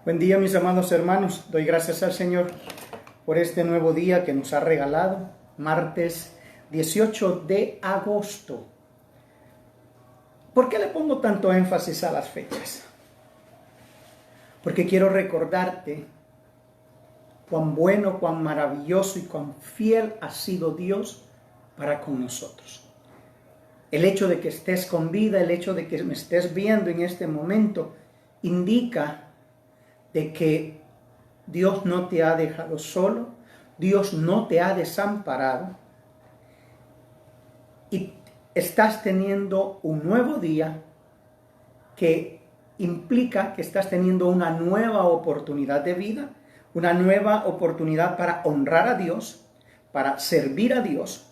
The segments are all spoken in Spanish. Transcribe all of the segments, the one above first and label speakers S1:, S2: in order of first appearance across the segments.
S1: Buen día, mis amados hermanos. Doy gracias al Señor por este nuevo día que nos ha regalado, martes 18 de agosto. ¿Por qué le pongo tanto énfasis a las fechas? Porque quiero recordarte cuán bueno, cuán maravilloso y cuán fiel ha sido Dios para con nosotros. El hecho de que estés con vida, el hecho de que me estés viendo en este momento, indica de que Dios no te ha dejado solo, Dios no te ha desamparado y estás teniendo un nuevo día que implica que estás teniendo una nueva oportunidad de vida, una nueva oportunidad para honrar a Dios, para servir a Dios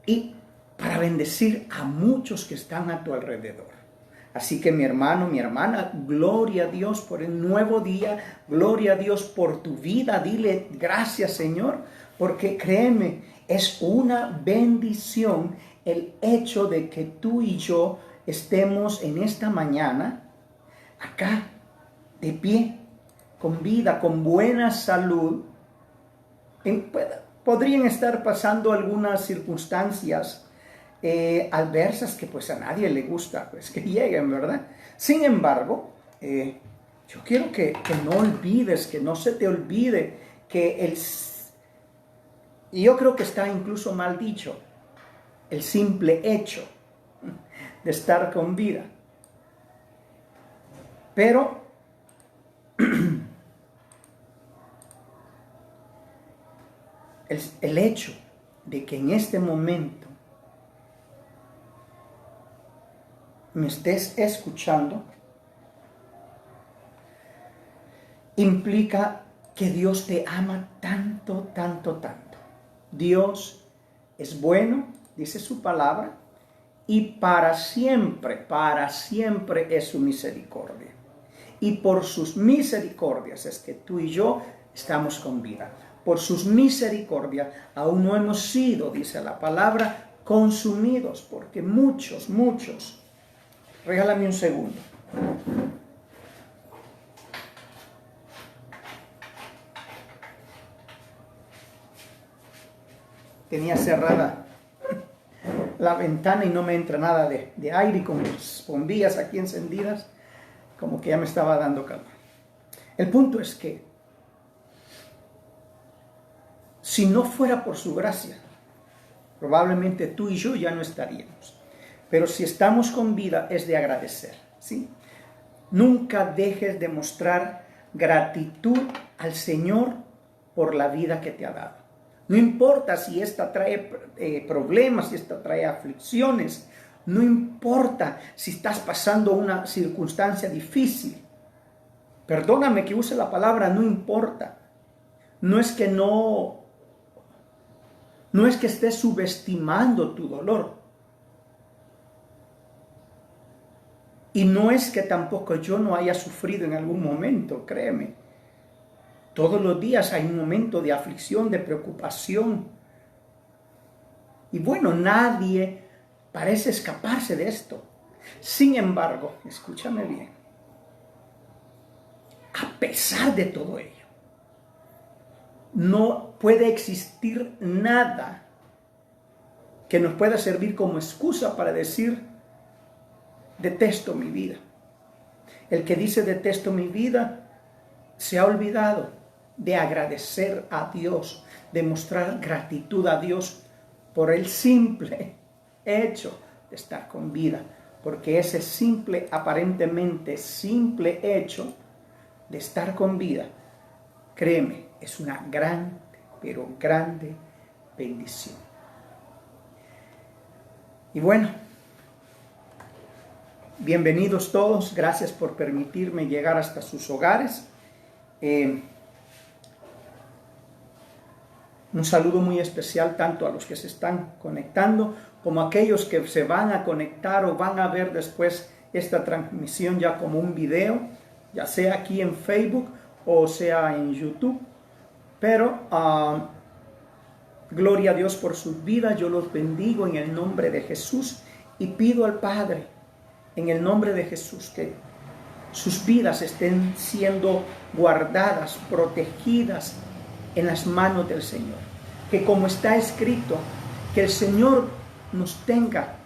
S1: y para bendecir a muchos que están a tu alrededor. Así que mi hermano, mi hermana, gloria a Dios por el nuevo día, gloria a Dios por tu vida. Dile gracias, Señor, porque créeme, es una bendición el hecho de que tú y yo estemos en esta mañana acá, de pie, con vida, con buena salud. Podrían estar pasando algunas circunstancias adversas que pues a nadie le gusta pues que lleguen, ¿verdad? Sin embargo, yo quiero que no olvides, que no se te olvide que y yo creo que está incluso mal dicho, el simple hecho de estar con vida. Pero el hecho de que en este momento me estés escuchando, implica que Dios te ama tanto, tanto, tanto. Dios es bueno, dice su palabra, y para siempre es su misericordia. Y por sus misericordias es que tú y yo estamos con vida. Por sus misericordias aún no hemos sido, dice la palabra, consumidos, porque muchos, regálame un segundo. Tenía cerrada la ventana y no me entra nada de aire, y con las bombillas aquí encendidas, como que ya me estaba dando calor. El punto es que si no fuera por su gracia, probablemente tú y yo ya no estaríamos. Pero si estamos con vida es de agradecer, ¿sí? Nunca dejes de mostrar gratitud al Señor por la vida que te ha dado. No importa si esta trae problemas, si esta trae aflicciones, no importa si estás pasando una circunstancia difícil. Perdóname que use la palabra no importa. No es que estés subestimando tu dolor. Y no es que tampoco yo no haya sufrido en algún momento, créeme. Todos los días hay un momento de aflicción, de preocupación. Y bueno, nadie parece escaparse de esto. Sin embargo, escúchame bien, a pesar de todo ello, no puede existir nada que nos pueda servir como excusa para decir detesto mi vida. El que dice detesto mi vida se ha olvidado de agradecer a Dios, de mostrar gratitud a Dios por el simple hecho de estar con vida. Porque ese aparentemente simple hecho de estar con vida, créeme, es una grande, pero grande bendición. Y bueno, bienvenidos todos, gracias por permitirme llegar hasta sus hogares. Un saludo muy especial tanto a los que se están conectando como a aquellos que se van a conectar o van a ver después esta transmisión ya como un video, ya sea aquí en Facebook o sea en YouTube. Pero gloria a Dios por sus vidas, yo los bendigo en el nombre de Jesús y pido al Padre en el nombre de Jesús que sus vidas estén siendo guardadas, protegidas en las manos del Señor. Que como está escrito, que el Señor nos tenga,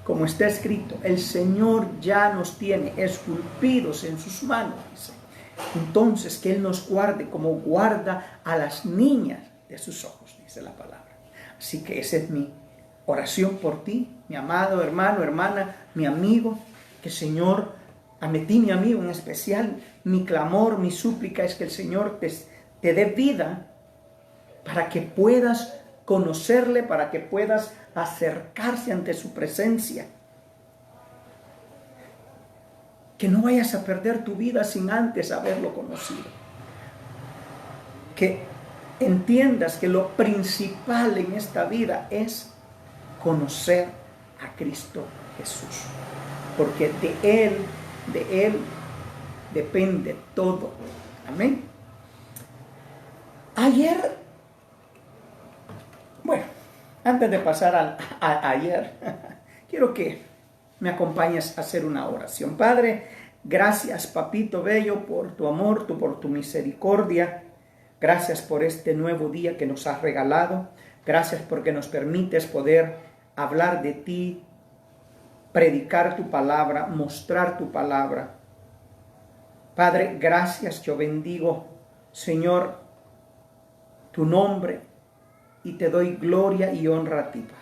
S1: como está escrito, el Señor ya nos tiene esculpidos en sus manos, dice. Entonces, que Él nos guarde como guarda a las niñas de sus ojos, dice la palabra. Así que esa es mi oración por ti, mi amado hermano, hermana, mi amigo. Que el Señor, a ti, mi amigo en especial, mi clamor, mi súplica es que el Señor te dé vida para que puedas conocerle, para que puedas acercarse ante su presencia. Que no vayas a perder tu vida sin antes haberlo conocido. Que entiendas que lo principal en esta vida es conocer a Cristo Jesús. Porque de Él depende todo. Amén. Ayer, bueno, antes de pasar a ayer, quiero que me acompañes a hacer una oración. Padre, gracias, papito bello, por tu amor, por tu misericordia. Gracias por este nuevo día que nos has regalado. Gracias porque nos permites poder hablar de ti, predicar tu palabra, mostrar tu palabra. Padre, gracias, yo bendigo, Señor, tu nombre y te doy gloria y honra a ti, Padre.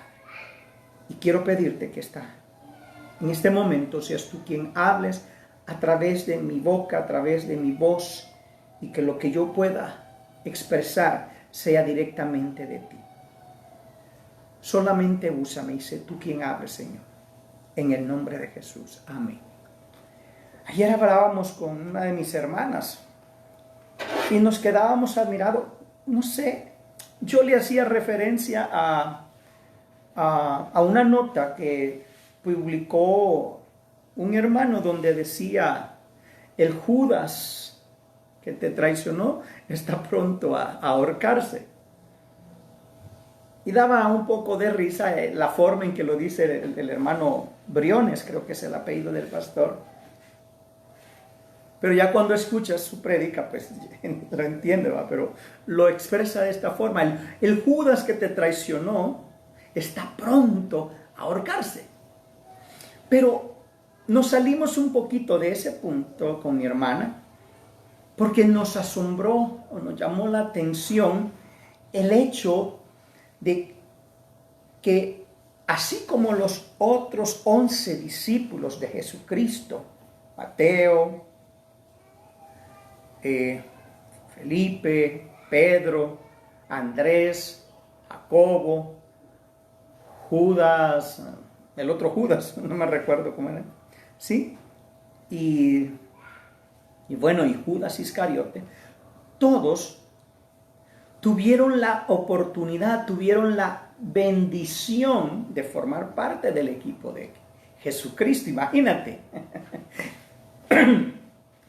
S1: Y quiero pedirte que en este momento seas tú quien hables a través de mi boca, a través de mi voz, y que lo que yo pueda expresar sea directamente de ti. Solamente úsame y sé tú quien hables, Señor. En el nombre de Jesús. Amén. Ayer hablábamos con una de mis hermanas y nos quedábamos admirados. No sé, yo le hacía referencia a una nota que publicó un hermano donde decía: el Judas que te traicionó está pronto a ahorcarse. Y daba un poco de risa la forma en que lo dice el hermano Briones, creo que es el apellido del pastor. Pero ya cuando escuchas su prédica, pues lo entiende, ¿va? Pero lo expresa de esta forma. El Judas que te traicionó está pronto a ahorcarse. Pero nos salimos un poquito de ese punto con mi hermana, porque nos asombró o nos llamó la atención el hecho de que así como los otros 11 discípulos de Jesucristo, Mateo, Felipe, Pedro, Andrés, Jacobo, Judas, el otro Judas, no me recuerdo cómo era, ¿sí? Y bueno, y Judas Iscariote, todos tuvieron la oportunidad, tuvieron la bendición de formar parte del equipo de Jesucristo. Imagínate.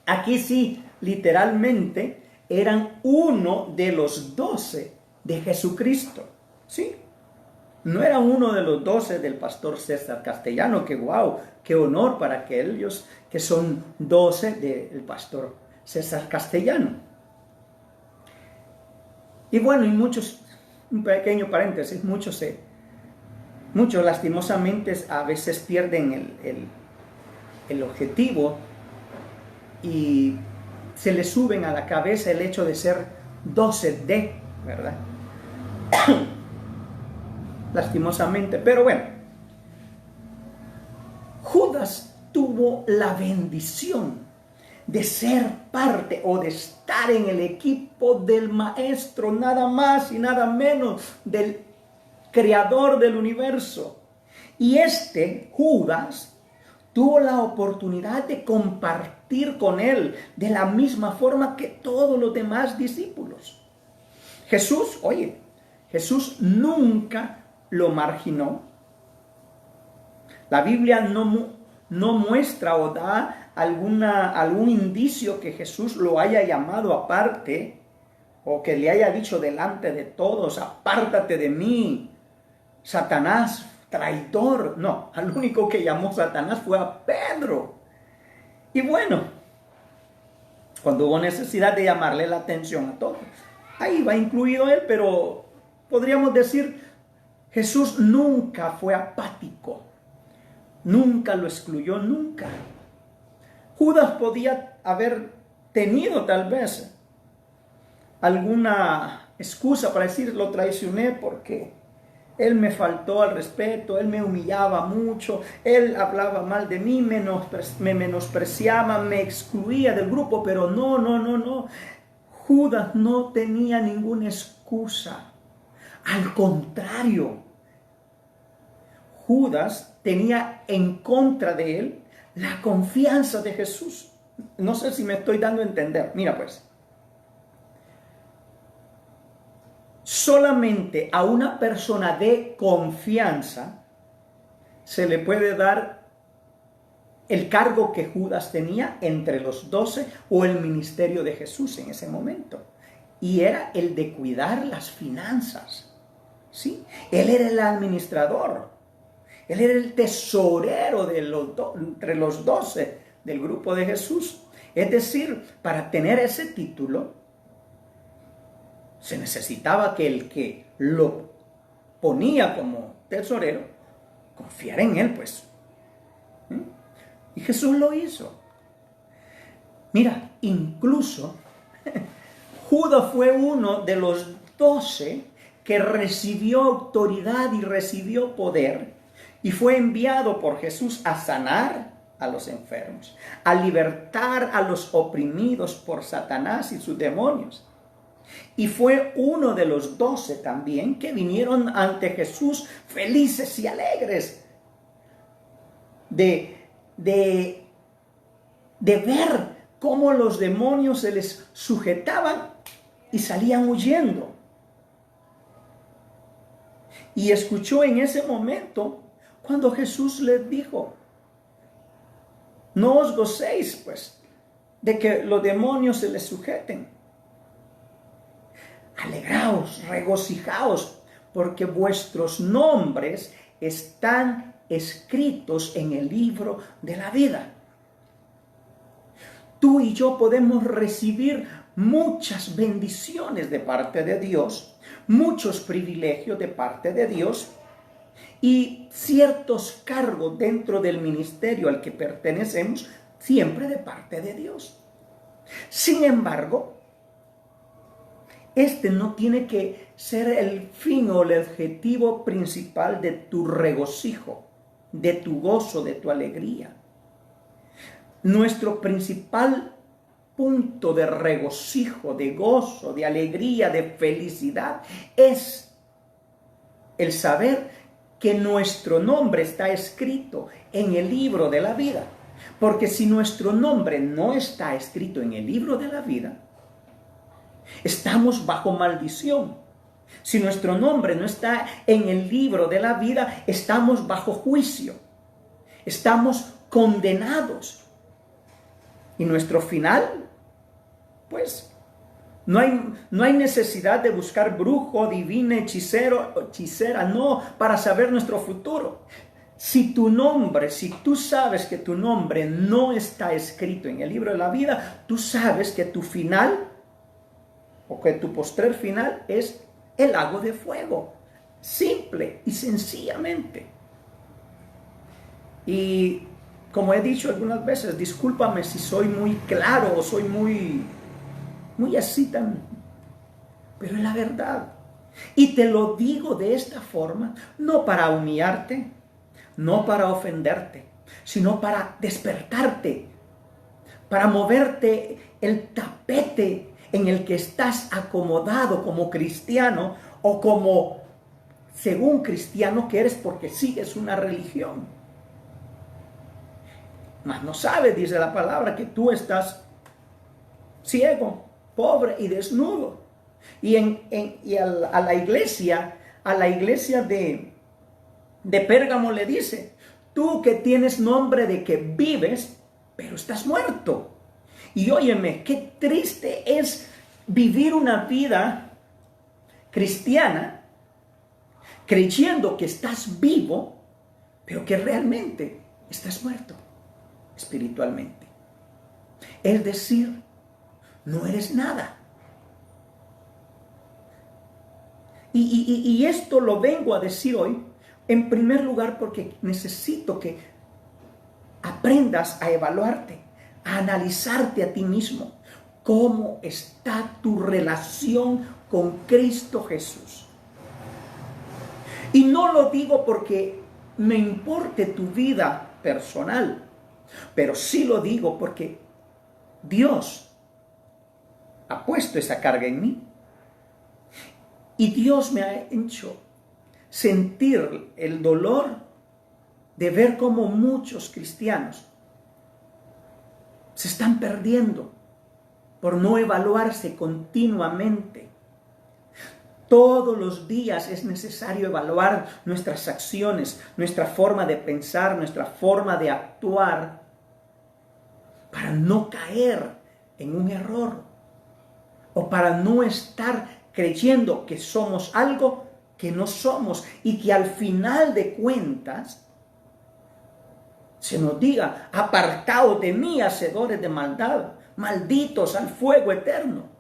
S1: Aquí sí, literalmente, eran uno de los 12 de Jesucristo. ¿Sí? No era uno de los 12 del pastor César Castellano, que wow, qué honor para aquellos que son 12 del pastor César Castellano. Y bueno, y muchos, un pequeño paréntesis, muchos lastimosamente a veces pierden el objetivo y se les suben a la cabeza el hecho de ser 12 de, ¿verdad? Lastimosamente, pero bueno, Judas tuvo la bendición de ser parte o de estar en el equipo del maestro, nada más y nada menos del creador del universo. Y Judas tuvo la oportunidad de compartir con él de la misma forma que todos los demás discípulos. Jesús nunca lo marginó. La Biblia no muestra o da algún indicio que Jesús lo haya llamado aparte o que le haya dicho delante de todos: apártate de mí, Satanás, traidor. No, al único que llamó Satanás fue a Pedro. Y bueno, cuando hubo necesidad de llamarle la atención a todos, ahí va incluido él, pero podríamos decir, Jesús nunca fue apático, nunca lo excluyó, nunca. Judas podía haber tenido tal vez alguna excusa para decir, lo traicioné porque él me faltó al respeto, él me humillaba mucho, él hablaba mal de mí, me menospreciaba, me excluía del grupo, pero no. Judas no tenía ninguna excusa. Al contrario, Judas tenía en contra de él la confianza de Jesús. No sé si me estoy dando a entender. Mira pues, solamente a una persona de confianza se le puede dar el cargo que Judas tenía entre los 12 o el ministerio de Jesús en ese momento. Y era el de cuidar las finanzas. ¿Sí? Él era el administrador. Él era el tesorero de entre los 12 del grupo de Jesús. Es decir, para tener ese título, se necesitaba que el que lo ponía como tesorero confiara en él, pues. Y Jesús lo hizo. Mira, incluso Judas fue uno de los 12 que recibió autoridad y recibió poder y fue enviado por Jesús a sanar a los enfermos, a libertar a los oprimidos por Satanás y sus demonios. Y fue uno de los 12 también que vinieron ante Jesús felices y alegres de ver cómo los demonios se les sujetaban y salían huyendo. Y escuchó en ese momento cuando Jesús les dijo, no os gocéis pues de que los demonios se les sujeten. Alegraos, regocijaos, porque vuestros nombres están escritos en el libro de la vida. Tú y yo podemos recibir muchas bendiciones de parte de Dios, muchos privilegios de parte de Dios y ciertos cargos dentro del ministerio al que pertenecemos, siempre de parte de Dios. Sin embargo, este no tiene que ser el fin o el objetivo principal de tu regocijo, de tu gozo, de tu alegría. Nuestro principal punto de regocijo, de gozo, de alegría, de felicidad es el saber que nuestro nombre está escrito en el libro de la vida. Porque si nuestro nombre no está escrito en el libro de la vida, estamos bajo maldición. Si nuestro nombre no está en el libro de la vida, estamos bajo juicio. Estamos condenados. Y nuestro final, pues, no hay necesidad de buscar brujo, divino, hechicero, hechicera, no, para saber nuestro futuro. Si tú sabes que tu nombre no está escrito en el libro de la vida, tú sabes que tu final, o que tu postrer final es el lago de fuego. Simple y sencillamente. Y como he dicho algunas veces, discúlpame si soy muy claro o soy muy así tan, pero es la verdad. Y te lo digo de esta forma, no para humillarte, no para ofenderte, sino para despertarte, para moverte el tapete en el que estás acomodado como cristiano o como según cristiano que eres porque sigues una religión. Mas no sabes, dice la palabra, que tú estás ciego, pobre y desnudo. Y a la iglesia de Pérgamo le dice, tú que tienes nombre de que vives, pero estás muerto. Y óyeme, qué triste es vivir una vida cristiana creyendo que estás vivo, pero que realmente estás muerto espiritualmente. Es decir, no eres nada. Y esto lo vengo a decir hoy, en primer lugar, porque necesito que aprendas a evaluarte, a analizarte a ti mismo. ¿Cómo está tu relación con Cristo Jesús? Y no lo digo porque me importe tu vida personal, pero sí lo digo porque Dios ha puesto esa carga en mí. Y Dios me ha hecho sentir el dolor de ver cómo muchos cristianos se están perdiendo por no evaluarse continuamente. Todos los días es necesario evaluar nuestras acciones, nuestra forma de pensar, nuestra forma de actuar, para no caer en un error o para no estar creyendo que somos algo que no somos y que al final de cuentas se nos diga: apartaos de mí, hacedores de maldad, malditos al fuego eterno.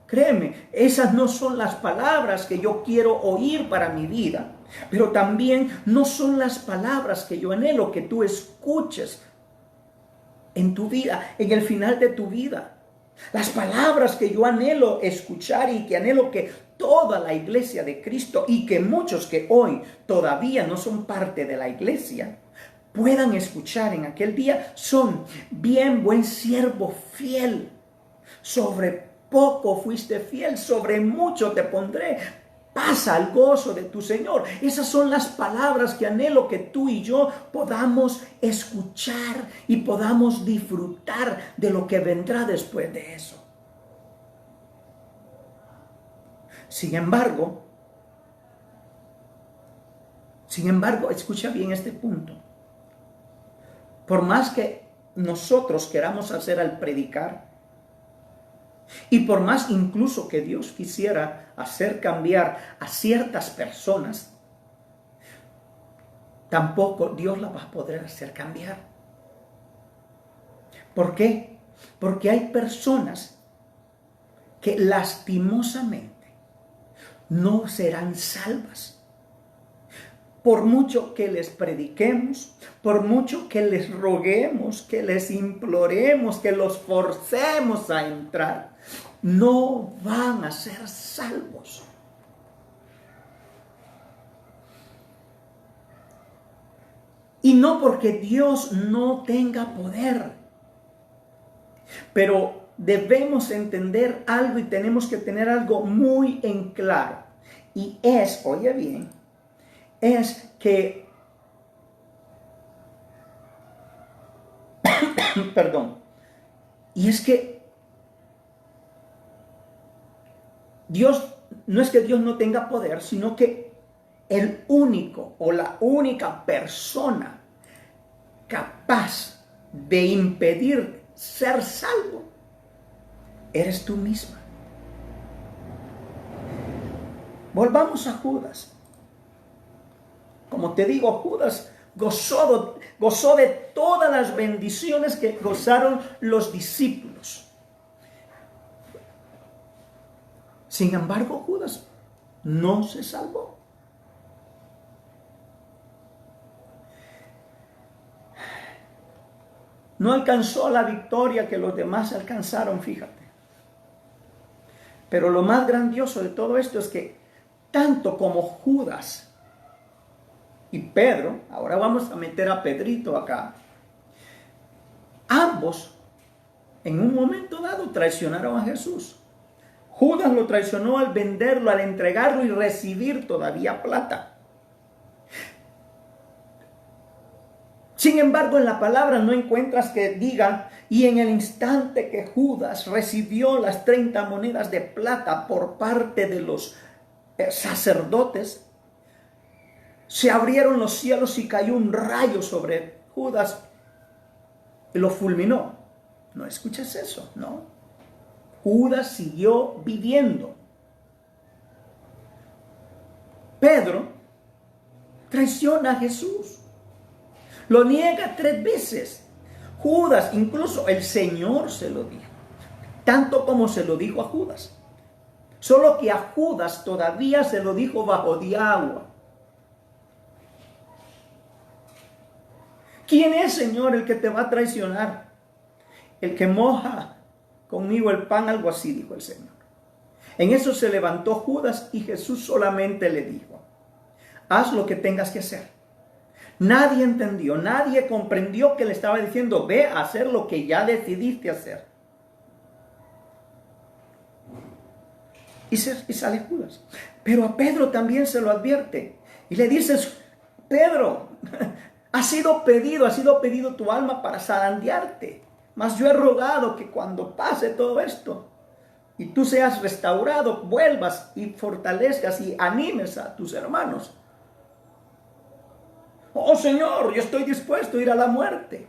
S1: Créeme, esas no son las palabras que yo quiero oír para mi vida, pero también no son las palabras que yo anhelo que tú escuches en tu vida, en el final de tu vida. Las palabras que yo anhelo escuchar y que anhelo que toda la iglesia de Cristo y que muchos que hoy todavía no son parte de la iglesia puedan escuchar en aquel día son: bien, buen siervo fiel, sobre poco fuiste fiel, sobre mucho te pondré, pasa al gozo de tu Señor. Esas son las palabras que anhelo que tú y yo podamos escuchar y podamos disfrutar de lo que vendrá después de eso. Sin embargo, escucha bien este punto. Por más que nosotros queramos hacer al predicar, y por más incluso que Dios quisiera hacer cambiar a ciertas personas, tampoco Dios las va a poder hacer cambiar. ¿Por qué? Porque hay personas que lastimosamente no serán salvas. Por mucho que les prediquemos, por mucho que les roguemos, que les imploremos, que los forcemos a entrar, no van a ser salvos. Y no porque Dios no tenga poder, pero debemos entender algo y tenemos que tener algo muy en claro. Y es, oye bien, es que, perdón, y es que Dios, no es que Dios no tenga poder, sino que el único o la única persona capaz de impedir ser salvo eres tú misma. Volvamos a Judas. Como te digo, Judas gozó de todas las bendiciones que gozaron los discípulos. Sin embargo, Judas no se salvó. No alcanzó la victoria que los demás alcanzaron, fíjate. Pero lo más grandioso de todo esto es que tanto como Judas y Pedro, ahora vamos a meter a Pedrito acá, ambos en un momento dado traicionaron a Jesús. Judas lo traicionó al venderlo, al entregarlo y recibir todavía plata. Sin embargo, en la palabra no encuentras que diga: y en el instante que Judas recibió las 30 monedas de plata por parte de los sacerdotes, se abrieron los cielos y cayó un rayo sobre Judas y lo fulminó. ¿No escuchas eso? No. Judas siguió viviendo. Pedro traiciona a Jesús. Lo niega 3 veces. Judas, incluso el Señor se lo dijo. Tanto como se lo dijo a Judas. Solo que a Judas todavía se lo dijo bajo de agua. ¿Quién es, Señor, el que te va a traicionar? El que moja conmigo el pan, algo así, dijo el Señor. En eso se levantó Judas y Jesús solamente le dijo: haz lo que tengas que hacer. Nadie entendió, nadie comprendió que le estaba diciendo: ve a hacer lo que ya decidiste hacer. Y sale Judas. Pero a Pedro también se lo advierte. Y le dices: Pedro, ha sido pedido tu alma para zarandearte. Mas yo he rogado que cuando pase todo esto y tú seas restaurado, vuelvas y fortalezcas y animes a tus hermanos. Oh Señor, yo estoy dispuesto a ir a la muerte.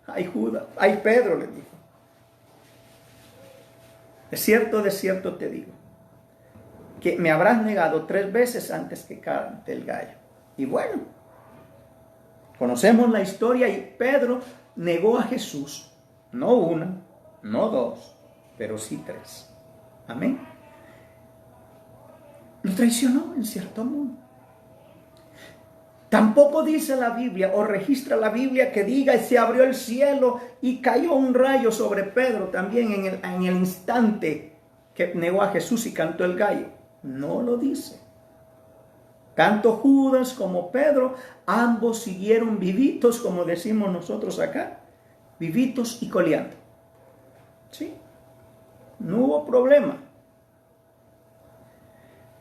S1: Ay Judas, ay Pedro, le dijo: de cierto te digo, que me habrás negado 3 veces antes que cante el gallo. Y bueno, conocemos la historia y Pedro negó a Jesús. No 1, no 2, pero sí 3. Amén. Lo traicionó en cierto modo. Tampoco dice la Biblia o registra la Biblia que diga: y se abrió el cielo y cayó un rayo sobre Pedro también en el instante que negó a Jesús y cantó el gallo. No lo dice. Tanto Judas como Pedro, ambos siguieron vivitos, como decimos nosotros acá, vivitos y coleando. ¿Sí? No hubo problema.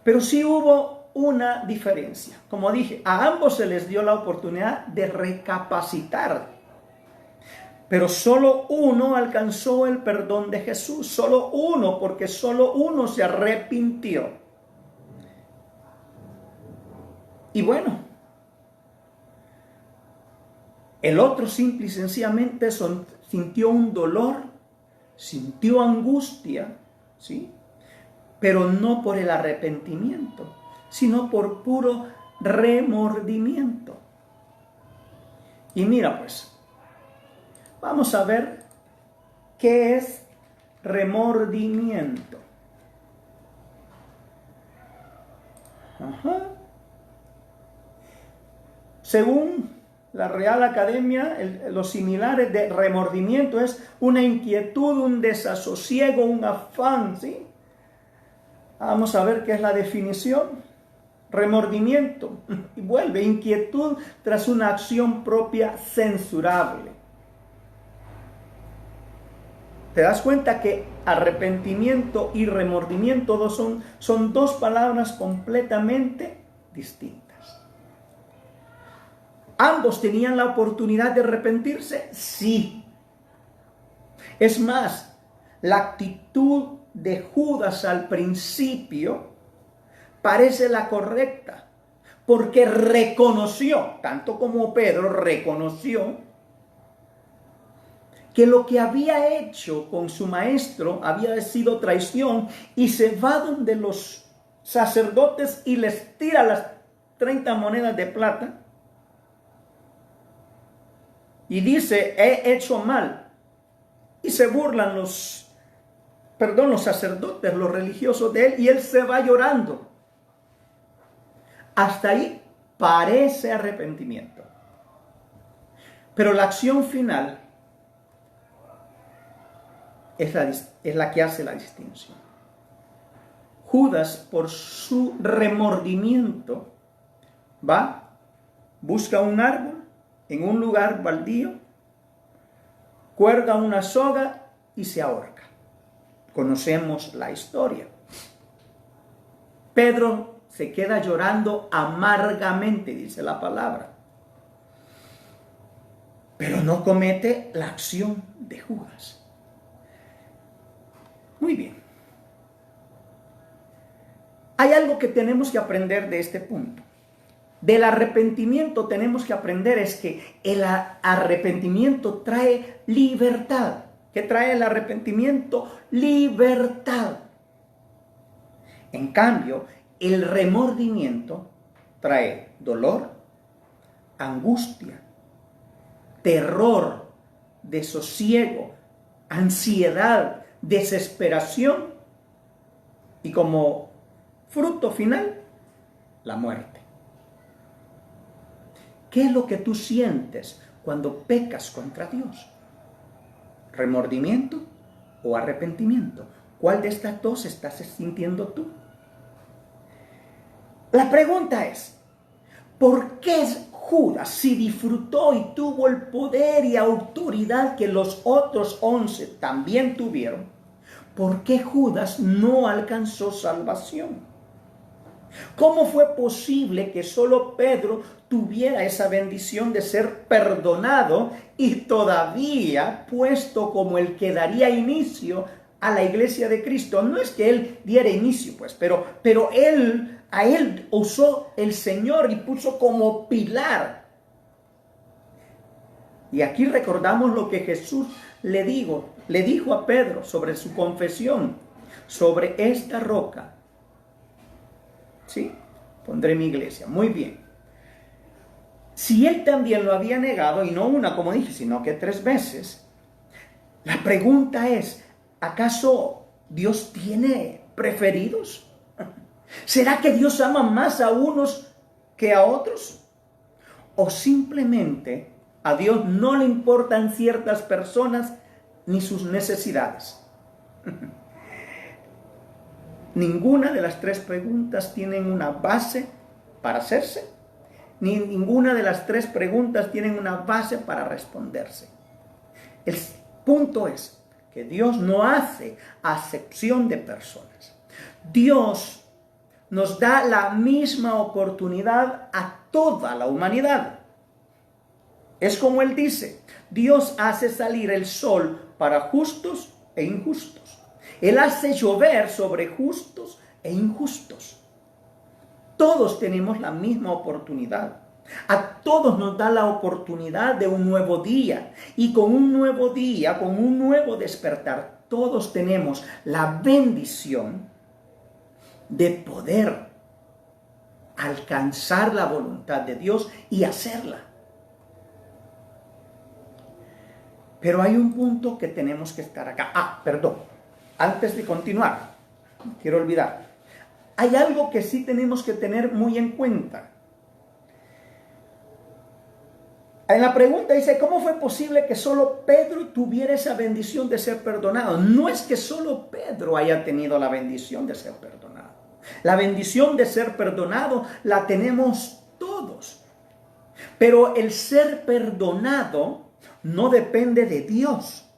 S1: Pero sí hubo una diferencia. Como dije, a ambos se les dio la oportunidad de recapacitar. Pero solo uno alcanzó el perdón de Jesús. Solo uno, porque solo uno se arrepintió. Y bueno, el otro simple y sencillamente sintió un dolor, sintió angustia, ¿sí? Pero no por el arrepentimiento, sino por puro remordimiento. Y mira pues, vamos a ver qué es remordimiento. Según la Real Academia, los similares de remordimiento es una inquietud, un desasosiego, un afán, ¿sí? Vamos a ver qué es la definición. Remordimiento, y vuelve, inquietud tras una acción propia censurable. ¿Te das cuenta que arrepentimiento y remordimiento son 2 palabras completamente distintas? ¿Ambos tenían la oportunidad de arrepentirse? Sí. Es más, la actitud de Judas al principio parece la correcta, porque reconoció, tanto como Pedro reconoció, que lo que había hecho con su maestro había sido traición, y se va donde los sacerdotes y les tira las 30 monedas de plata y dice: he hecho mal. Y se burlan los sacerdotes, los religiosos de él, y él se va llorando. Hasta ahí parece arrepentimiento. Pero la acción final es la que hace la distinción. Judas, por su remordimiento, busca un árbol en un lugar baldío, cuelga una soga y se ahorca. Conocemos la historia. Pedro se queda llorando amargamente, dice la palabra, pero no comete la acción de Judas. Muy bien. Hay algo que tenemos que aprender de este punto. Del arrepentimiento tenemos que aprender es que el arrepentimiento trae libertad. ¿Qué trae el arrepentimiento? Libertad. En cambio, el remordimiento trae dolor, angustia, terror, desosiego, ansiedad, desesperación y como fruto final, la muerte. ¿Qué es lo que tú sientes cuando pecas contra Dios? ¿Remordimiento o arrepentimiento? ¿Cuál de estas dos estás sintiendo tú? La pregunta es, ¿por qué Judas, si disfrutó y tuvo el poder y autoridad que los otros 11 también tuvieron, por qué Judas no alcanzó salvación? ¿Cómo fue posible que solo Pedro tuviera esa bendición de ser perdonado y todavía puesto como el que daría inicio a la iglesia de Cristo? No es que él diera inicio, pues, pero a él usó el Señor y puso como pilar. Y aquí recordamos lo que Jesús le dijo a Pedro sobre su confesión, sobre esta roca. ¿Sí? Pondré mi iglesia. Muy bien. Si él también lo había negado, y no una, como dije, sino que 3 veces, la pregunta es, ¿acaso Dios tiene preferidos? ¿Será que Dios ama más a unos que a otros? ¿O simplemente a Dios no le importan ciertas personas ni sus necesidades? Ninguna de las 3 preguntas tienen una base para hacerse, ni ninguna de las 3 preguntas tienen una base para responderse. El punto es que Dios no hace acepción de personas. Dios nos da la misma oportunidad a toda la humanidad. Es como Él dice, Dios hace salir el sol para justos e injustos. Él hace llover sobre justos e injustos. Todos tenemos la misma oportunidad. A todos nos da la oportunidad de un nuevo día. Y con un nuevo día, con un nuevo despertar, todos tenemos la bendición de poder alcanzar la voluntad de Dios y hacerla. Pero hay un punto que tenemos que estar acá. Perdón. Antes de continuar, no quiero olvidar, hay algo que sí tenemos que tener muy en cuenta. En la pregunta dice, ¿cómo fue posible que solo Pedro tuviera esa bendición de ser perdonado? No es que solo Pedro haya tenido la bendición de ser perdonado. La bendición de ser perdonado la tenemos todos. Pero el ser perdonado no depende de Dios.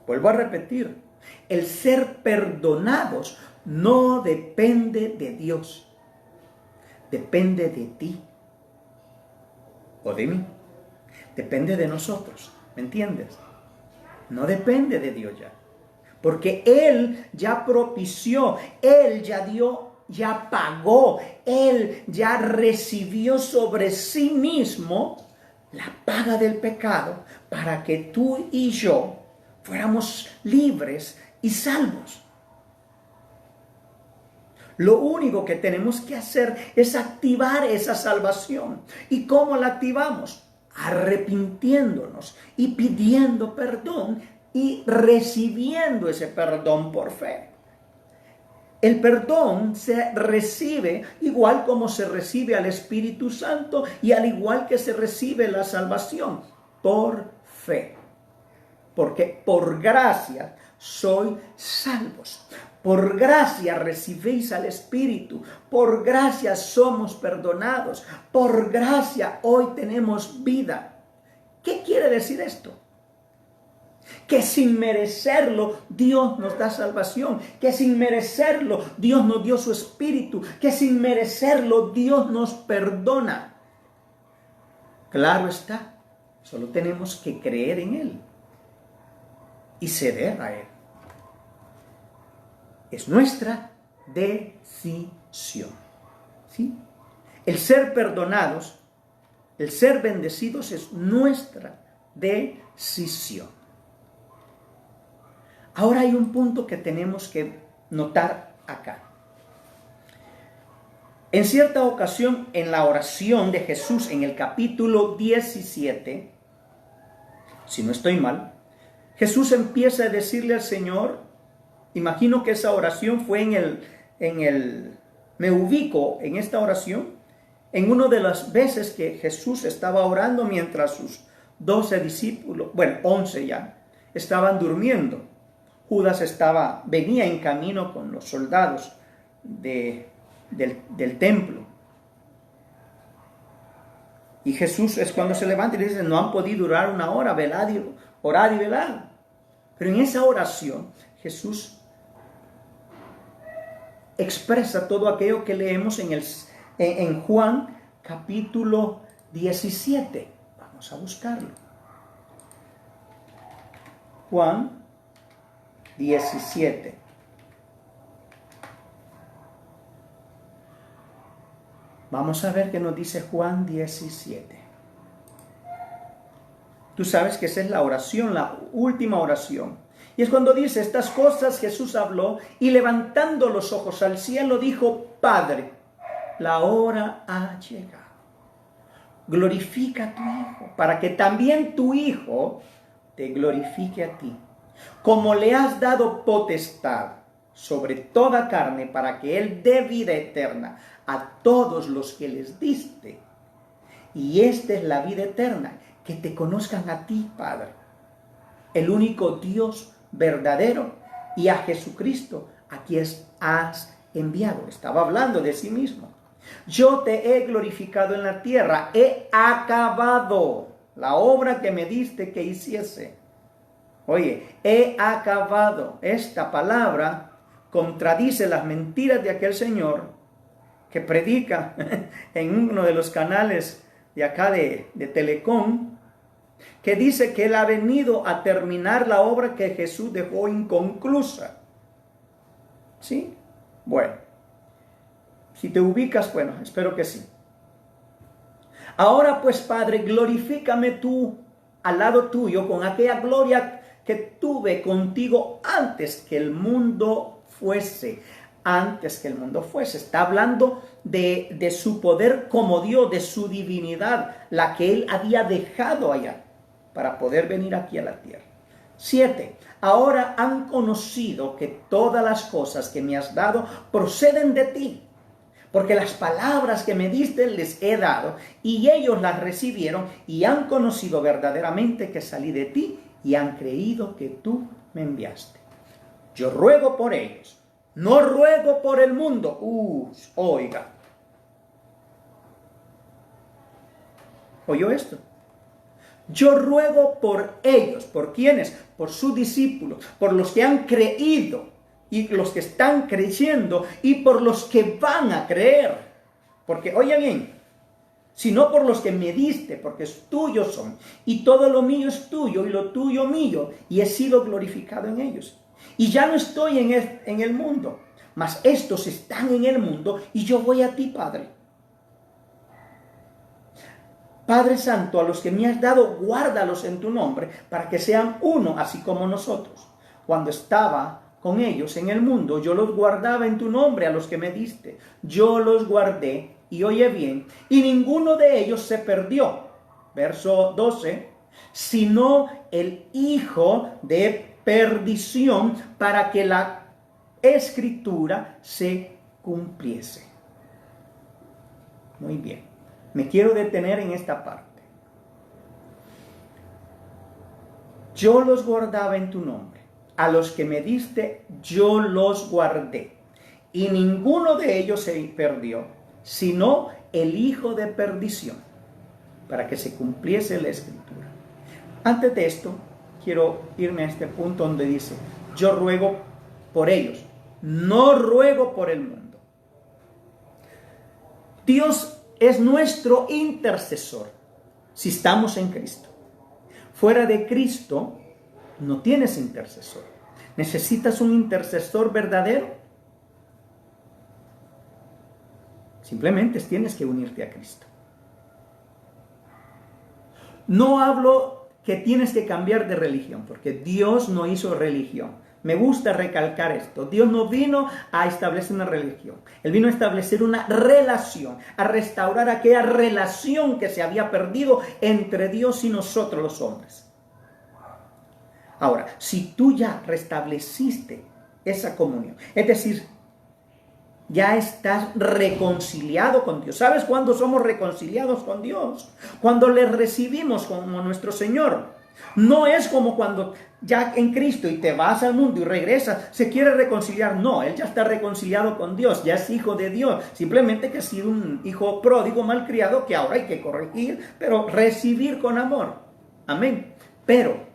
S1: Vuelvo a repetir, el ser perdonados no depende de Dios, depende de ti o de mí, depende de nosotros, ¿me entiendes? No depende de Dios ya, porque Él ya propició, Él ya dio, ya pagó, Él ya recibió sobre sí mismo la paga del pecado para que tú y yo fuéramos libres y salvos. Lo único que tenemos que hacer es activar esa salvación. ¿Y cómo la activamos? Arrepintiéndonos y pidiendo perdón y recibiendo ese perdón por fe. El perdón se recibe igual como se recibe al Espíritu Santo y al igual que se recibe la salvación, por fe. Porque por gracia sois salvos. Por gracia recibéis al Espíritu. Por gracia somos perdonados. Por gracia hoy tenemos vida. ¿Qué quiere decir esto? Que sin merecerlo Dios nos da salvación. Que sin merecerlo Dios nos dio su Espíritu. Que sin merecerlo Dios nos perdona. Claro está. Solo tenemos que creer en Él y ceder a Él. Es nuestra decisión. ¿Sí? El ser perdonados, el ser bendecidos es nuestra decisión. Ahora hay un punto que tenemos que notar acá. En cierta ocasión, en la oración de Jesús en el capítulo 17, si no estoy mal, Jesús empieza a decirle al Señor, imagino que esa oración fue me ubico en esta oración, en una de las veces que Jesús estaba orando mientras sus 12 discípulos, 11 ya, estaban durmiendo. Judas venía en camino con los soldados del templo. Y Jesús es cuando se levanta y dice, no han podido durar una hora, orar y velar. Pero en esa oración, Jesús expresa todo aquello que leemos en Juan capítulo 17. Vamos a buscarlo. Juan 17. Vamos a ver qué nos dice Juan 17. Tú sabes que esa es la oración, la última oración. Y es cuando dice estas cosas Jesús habló y levantando los ojos al cielo dijo, Padre, la hora ha llegado. Glorifica a tu Hijo, para que también tu Hijo te glorifique a ti. Como le has dado potestad sobre toda carne, para que Él dé vida eterna a todos los que les diste. Y esta es la vida eterna, que te conozcan a ti, Padre, el único Dios verdadero, y a Jesucristo, a quien has enviado. Estaba hablando de sí mismo. Yo te he glorificado en la tierra, he acabado la obra que me diste que hiciese. Oye, he acabado. Esta palabra contradice las mentiras de aquel señor que predica en uno de los canales de acá de Telecom, que dice que él ha venido a terminar la obra que Jesús dejó inconclusa. ¿Sí? Bueno, si te ubicas, bueno, espero que sí. Ahora pues, Padre, glorifícame tú al lado tuyo con aquella gloria que tuve contigo antes que el mundo fuese. Antes que el mundo fuese. Está hablando de su poder como Dios, de su divinidad, la que Él había dejado allá para poder venir aquí a la tierra. 7. Ahora han conocido que todas las cosas que me has dado proceden de ti, porque las palabras que me diste les he dado, y ellos las recibieron y han conocido verdaderamente que salí de ti y han creído que tú me enviaste. Yo ruego por ellos, no ruego por el mundo. Oiga. ¿Oyó esto? Yo ruego por ellos. ¿Por quiénes? Por sus discípulos, por los que han creído y los que están creyendo y por los que van a creer. Porque, oye bien, sino por los que me diste, porque tuyos son, y todo lo mío es tuyo y lo tuyo mío, y he sido glorificado en ellos. Y ya no estoy en el mundo, mas estos están en el mundo y yo voy a ti, Padre. Padre Santo, a los que me has dado, guárdalos en tu nombre, para que sean uno, así como nosotros. Cuando estaba con ellos en el mundo, yo los guardaba en tu nombre a los que me diste. Yo los guardé, y oye bien, y ninguno de ellos se perdió. Verso 12, sino el hijo de perdición, para que la escritura se cumpliese. Muy bien. Me quiero detener en esta parte. Yo los guardaba en tu nombre. A los que me diste, yo los guardé. Y ninguno de ellos se perdió, sino el hijo de perdición, para que se cumpliese la escritura. Antes de esto, quiero irme a este punto donde dice, yo ruego por ellos, no ruego por el mundo. Dios es nuestro intercesor si estamos en Cristo. Fuera de Cristo no tienes intercesor. ¿Necesitas un intercesor verdadero? Simplemente tienes que unirte a Cristo. No hablo que tienes que cambiar de religión, porque Dios no hizo religión. Me gusta recalcar esto. Dios no vino a establecer una religión. Él vino a establecer una relación, a restaurar aquella relación que se había perdido entre Dios y nosotros los hombres. Ahora, si tú ya restableciste esa comunión, es decir, ya estás reconciliado con Dios. ¿Sabes cuándo somos reconciliados con Dios? Cuando le recibimos como nuestro Señor. No es como cuando ya en Cristo y te vas al mundo y regresas, se quiere reconciliar. No, él ya está reconciliado con Dios, ya es hijo de Dios. Simplemente que ha sido un hijo pródigo, malcriado, que ahora hay que corregir, pero recibir con amor. Amén. Pero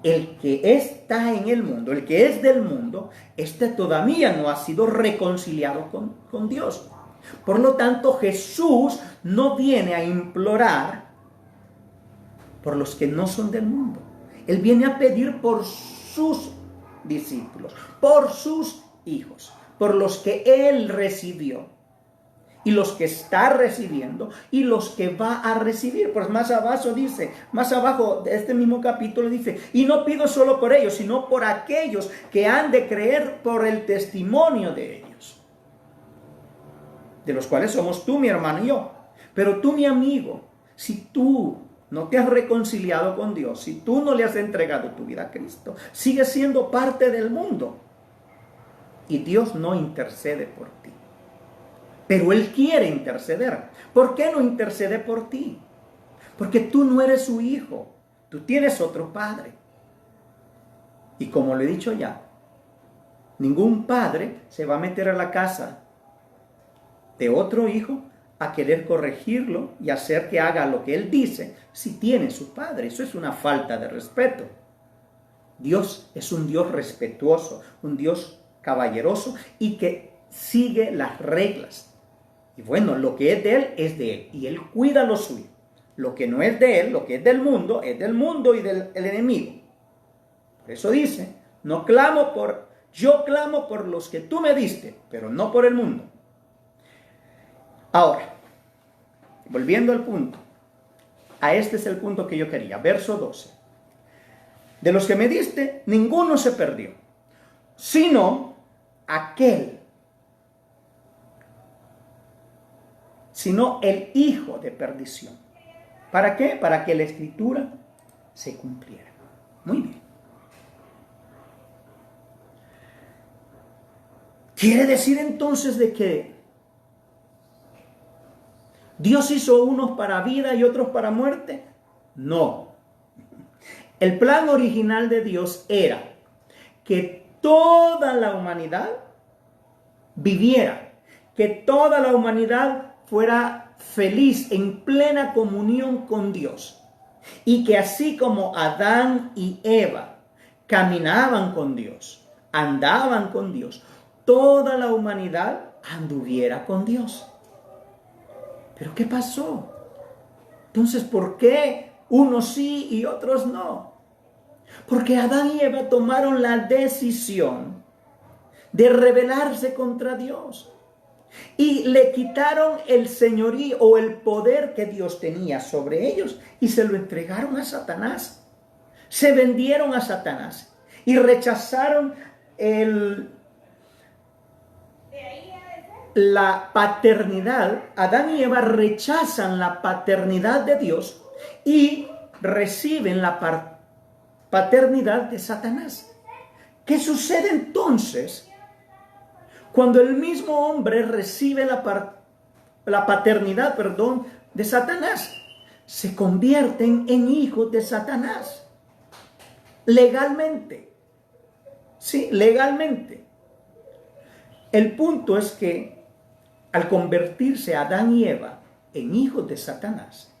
S1: el que está en el mundo, el que es del mundo, este todavía no ha sido reconciliado con Dios. Por lo tanto, Jesús no viene a implorar por los que no son del mundo. Él viene a pedir por sus discípulos, por sus hijos, por los que Él recibió, y los que está recibiendo, y los que va a recibir. Pues más abajo dice, más abajo de este mismo capítulo dice, y no pido solo por ellos, sino por aquellos que han de creer por el testimonio de ellos, de los cuales somos tú, mi hermano, y yo. Pero tú, mi amigo, si tú no te has reconciliado con Dios, si tú no le has entregado tu vida a Cristo, sigues siendo parte del mundo. Y Dios no intercede por ti. Pero Él quiere interceder. ¿Por qué no intercede por ti? Porque tú no eres su hijo. Tú tienes otro padre. Y como lo he dicho ya, ningún padre se va a meter a la casa de otro hijo a querer corregirlo y hacer que haga lo que él dice si tiene su padre. Eso es una falta de respeto. Dios es un Dios respetuoso, un Dios caballeroso y que sigue las reglas. Y bueno, lo que es de Él es de Él y Él cuida lo suyo. Lo que no es de Él, lo que es del mundo y del enemigo. Por eso dice, yo clamo por los que tú me diste, pero no por el mundo. Ahora, volviendo al punto, este es el punto que yo quería, verso 12. De los que me diste, ninguno se perdió, sino el hijo de perdición. ¿Para qué? Para que la escritura se cumpliera. Muy bien. ¿Quiere decir entonces de que Dios hizo unos para vida y otros para muerte? No. El plan original de Dios era que toda la humanidad viviera, que toda la humanidad fuera feliz, en plena comunión con Dios. Y que así como Adán y Eva caminaban con Dios, andaban con Dios, toda la humanidad anduviera con Dios. ¿Pero qué pasó? Entonces, ¿por qué unos sí y otros no? Porque Adán y Eva tomaron la decisión de rebelarse contra Dios. Y le quitaron el señorío o el poder que Dios tenía sobre ellos y se lo entregaron a Satanás. Se vendieron a Satanás y rechazaron la paternidad. Adán y Eva rechazan la paternidad de Dios y reciben la paternidad de Satanás. ¿Qué sucede entonces cuando el mismo hombre recibe la paternidad, de Satanás? Se convierten en hijos de Satanás. Legalmente. Sí, legalmente. El punto es que al convertirse Adán y Eva en hijos de Satanás,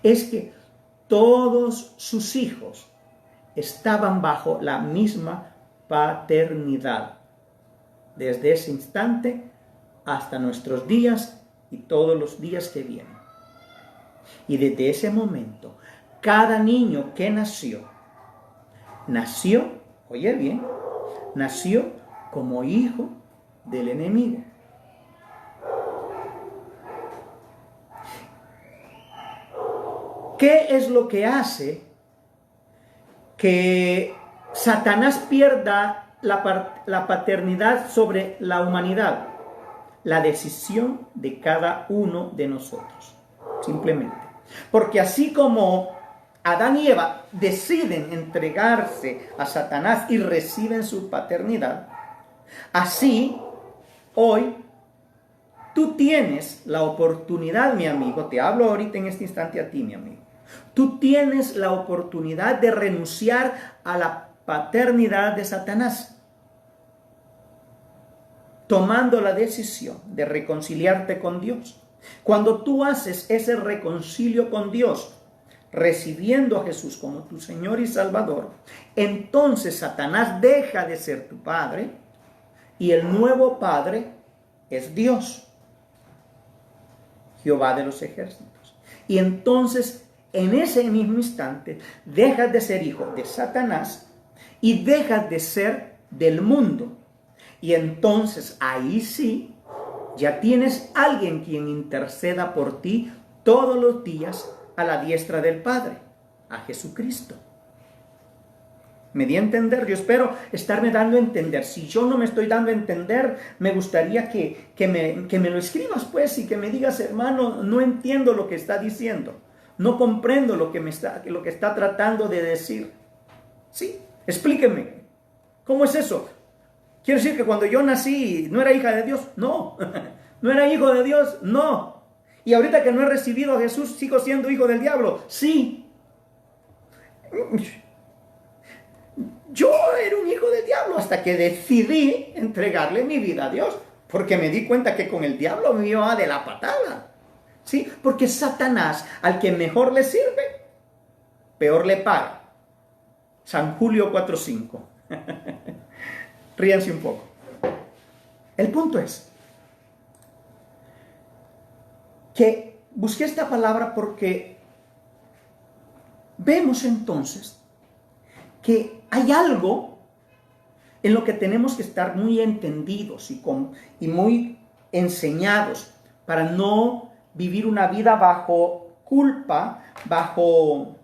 S1: es que todos sus hijos estaban bajo la misma paternidad. Desde ese instante hasta nuestros días y todos los días que vienen. Y desde ese momento, cada niño que nació, oye bien, nació como hijo del enemigo. ¿Qué es lo que hace que Satanás pierda la paternidad sobre la humanidad? La decisión de cada uno de nosotros, simplemente. Porque así como Adán y Eva deciden entregarse a Satanás y reciben su paternidad, así hoy tú tienes la oportunidad, mi amigo, te hablo ahorita en este instante a ti, mi amigo, tú tienes la oportunidad de renunciar a la paternidad de Satanás, tomando la decisión de reconciliarte con Dios. Cuando tú haces ese reconcilio con Dios, recibiendo a Jesús como tu Señor y Salvador, entonces Satanás deja de ser tu padre y el nuevo padre es Dios, Jehová de los ejércitos. Y entonces, en ese mismo instante, dejas de ser hijo de Satanás y dejas de ser del mundo. Y entonces ahí sí, ya tienes alguien quien interceda por ti todos los días a la diestra del Padre, a Jesucristo. ¿Me di a entender? Yo espero estarme dando a entender. Si yo no me estoy dando a entender, me gustaría que me lo escribas, pues, y que me digas, hermano, no entiendo lo que está diciendo. No comprendo lo que está tratando de decir. Sí, explíqueme. ¿Cómo es eso? ¿Quiere decir que cuando yo nací no era hija de Dios? No. ¿No era hijo de Dios? No. ¿Y ahorita que no he recibido a Jesús, sigo siendo hijo del diablo? Sí. Yo era un hijo del diablo hasta que decidí entregarle mi vida a Dios, porque me di cuenta que con el diablo me iba de la patada. ¿Sí? Porque Satanás, al que mejor le sirve, peor le paga. San Julio 4:5. Ríanse un poco. El punto es que busqué esta palabra porque vemos entonces que hay algo en lo que tenemos que estar muy entendidos y muy enseñados para no vivir una vida bajo culpa, bajo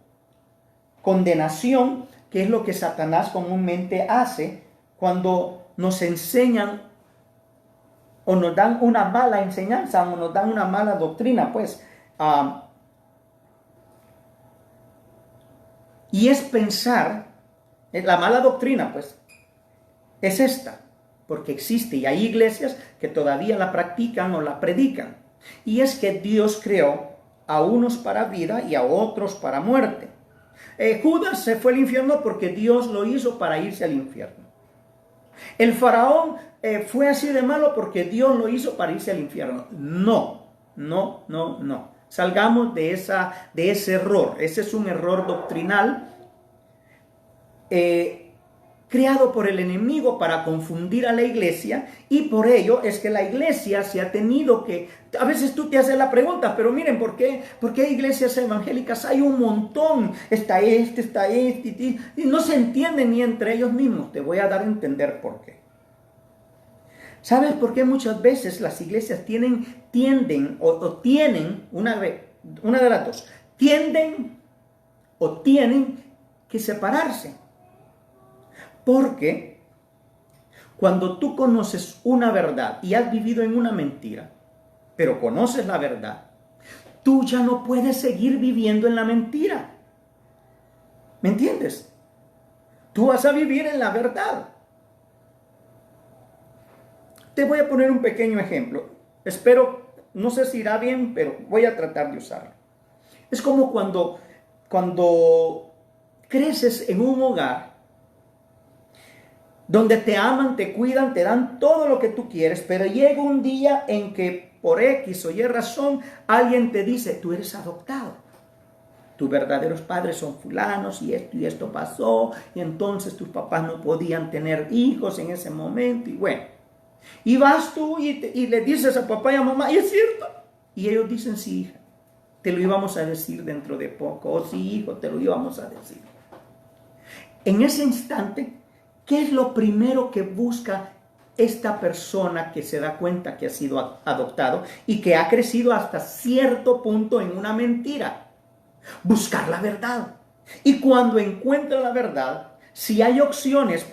S1: condenación, que es lo que Satanás comúnmente hace cuando nos enseñan o nos dan una mala enseñanza o nos dan una mala doctrina, pues. Y es pensar, la mala doctrina, pues, es esta, porque existe y hay iglesias que todavía la practican o la predican. Y es que Dios creó a unos para vida y a otros para muerte. Judas se fue al infierno porque Dios lo hizo para irse al infierno. El faraón fue así de malo porque Dios lo hizo para irse al infierno. No. Salgamos de ese error. Ese es un error doctrinal creado por el enemigo para confundir a la iglesia, y por ello es que la iglesia se ha tenido que... A veces tú te haces la pregunta, pero miren, ¿por qué iglesias evangélicas hay un montón? Está y no se entienden ni entre ellos mismos. Te voy a dar a entender por qué. ¿Sabes por qué muchas veces las iglesias tienden una de las dos, tienden o tienen que separarse? Porque cuando tú conoces una verdad y has vivido en una mentira, pero conoces la verdad, tú ya no puedes seguir viviendo en la mentira. ¿Me entiendes? Tú vas a vivir en la verdad. Te voy a poner un pequeño ejemplo. Espero, no sé si irá bien, pero voy a tratar de usarlo. Es como cuando creces en un hogar donde te aman, te cuidan, te dan todo lo que tú quieres, pero llega un día en que por X o Y razón alguien te dice, tú eres adoptado. Tus verdaderos padres son fulanos y esto pasó, y entonces tus papás no podían tener hijos en ese momento, y bueno. Y vas tú y le dices a papá y a mamá, ¿y es cierto? Y ellos dicen, sí, hija, te lo íbamos a decir dentro de poco. Oh, sí, hijo, te lo íbamos a decir. En ese instante, ¿qué es lo primero que busca esta persona que se da cuenta que ha sido adoptado y que ha crecido hasta cierto punto en una mentira? buscar la verdad. Y cuando encuentra la verdad, si hay opciones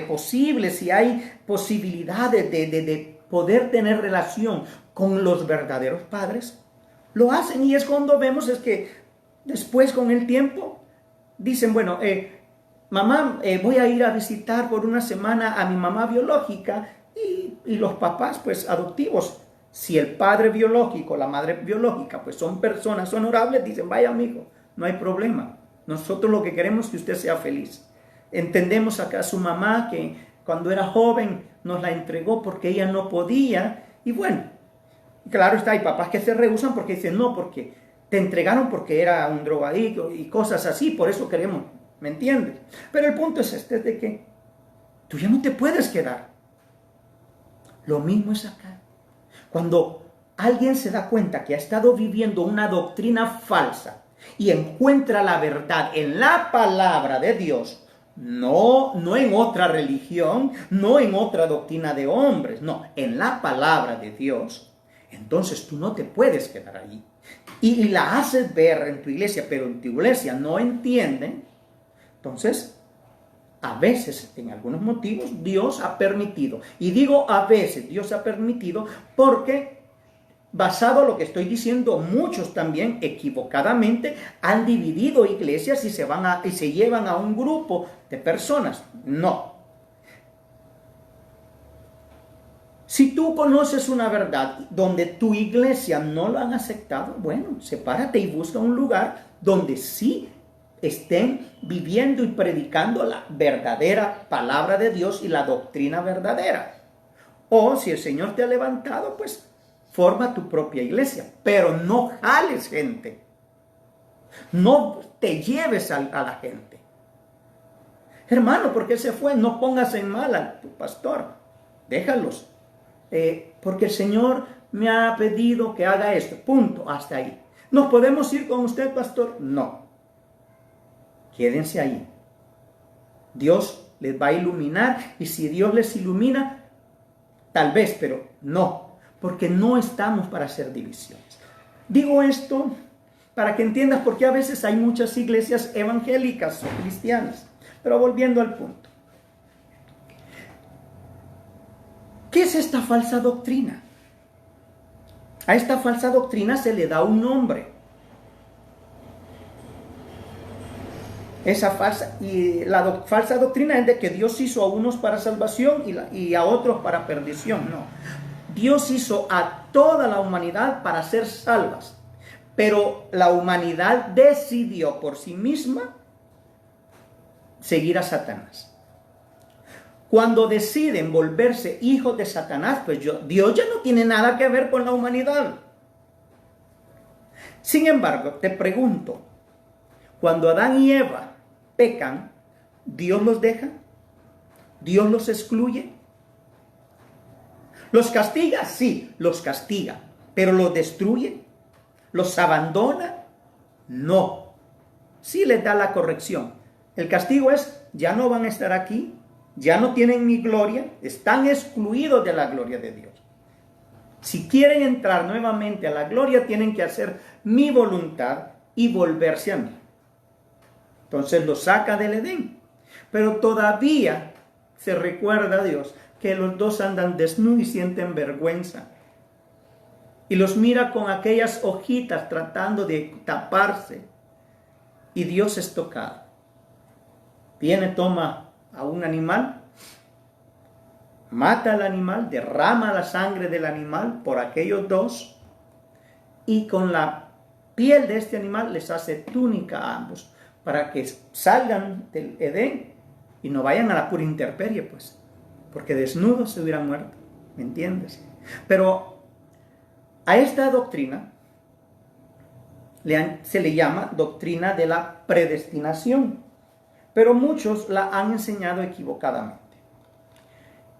S1: posibles, si hay posibilidades de poder tener relación con los verdaderos padres, lo hacen. Y es cuando vemos es que después con el tiempo dicen, bueno, mamá, voy a ir a visitar por una semana a mi mamá biológica y los papás pues adoptivos. Si el padre biológico, la madre biológica pues son personas honorables, dicen, vaya amigo, no hay problema. Nosotros lo que queremos es que usted sea feliz. Entendemos acá a su mamá que cuando era joven nos la entregó porque ella no podía. Y bueno, claro está, hay papás que se rehúsan porque dicen, no, porque te entregaron porque era un drogadicto y cosas así, por eso queremos, ¿me entiendes? Pero el punto es este, de que tú ya no te puedes quedar. Lo mismo es acá. Cuando alguien se da cuenta que ha estado viviendo una doctrina falsa y encuentra la verdad en la palabra de Dios, no en otra religión, no en otra doctrina de hombres, no, en la palabra de Dios, entonces tú no te puedes quedar ahí. Y la haces ver en tu iglesia, pero en tu iglesia no entienden. Entonces, a veces, en algunos motivos, Dios ha permitido. Y digo a veces, Dios ha permitido porque, basado en lo que estoy diciendo, muchos también equivocadamente han dividido iglesias y se llevan a un grupo de personas. No. Si tú conoces una verdad donde tu iglesia no lo han aceptado, bueno, sepárate y busca un lugar donde sí estén viviendo y predicando la verdadera palabra de Dios y la doctrina verdadera. O si el Señor te ha levantado, pues forma tu propia iglesia, pero no jales gente. No te lleves a la gente. Hermano, ¿por qué se fue? No pongas en mal a tu pastor. Déjalos. Porque el Señor me ha pedido que haga esto. Punto. Hasta ahí. ¿Nos podemos ir con usted, pastor? No. Quédense ahí. Dios les va a iluminar. Y si Dios les ilumina, tal vez, pero no. Porque no estamos para hacer divisiones. Digo esto para que entiendas por qué a veces hay muchas iglesias evangélicas o cristianas. Pero volviendo al punto. ¿Qué es esta falsa doctrina? A esta falsa doctrina se le da un nombre. La falsa doctrina es de que Dios hizo a unos para salvación y a otros para perdición. No. Dios hizo a toda la humanidad para ser salvas. Pero la humanidad decidió por sí misma seguir a Satanás. Cuando deciden volverse hijos de Satanás, pues Dios ya no tiene nada que ver con la humanidad. Sin embargo, te pregunto, cuando Adán y Eva pecan, ¿Dios los deja? ¿Dios los excluye? ¿Los castiga? Sí, los castiga. ¿Pero los destruye? ¿Los abandona? No. Sí les da la corrección. El castigo es, ya no van a estar aquí, ya no tienen mi gloria, están excluidos de la gloria de Dios. Si quieren entrar nuevamente a la gloria, tienen que hacer mi voluntad y volverse a mí. Entonces los saca del Edén. Pero todavía se recuerda a Dios que los dos andan desnudos y sienten vergüenza. Y los mira con aquellas hojitas tratando de taparse. Y Dios es tocado. Viene, toma a un animal, mata al animal, derrama la sangre del animal por aquellos dos y con la piel de este animal les hace túnica a ambos para que salgan del Edén y no vayan a la pura intemperie, pues, porque desnudos se hubieran muerto, ¿me entiendes? Pero a esta doctrina se le llama doctrina de la predestinación. Pero muchos la han enseñado equivocadamente.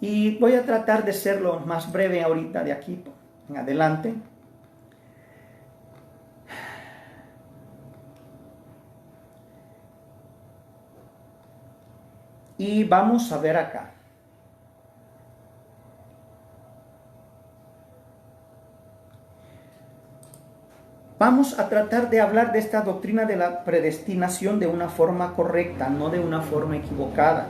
S1: Y voy a tratar de ser lo más breve ahorita de aquí en adelante. Y vamos a ver acá. Vamos a tratar de hablar de esta doctrina de la predestinación de una forma correcta, no de una forma equivocada.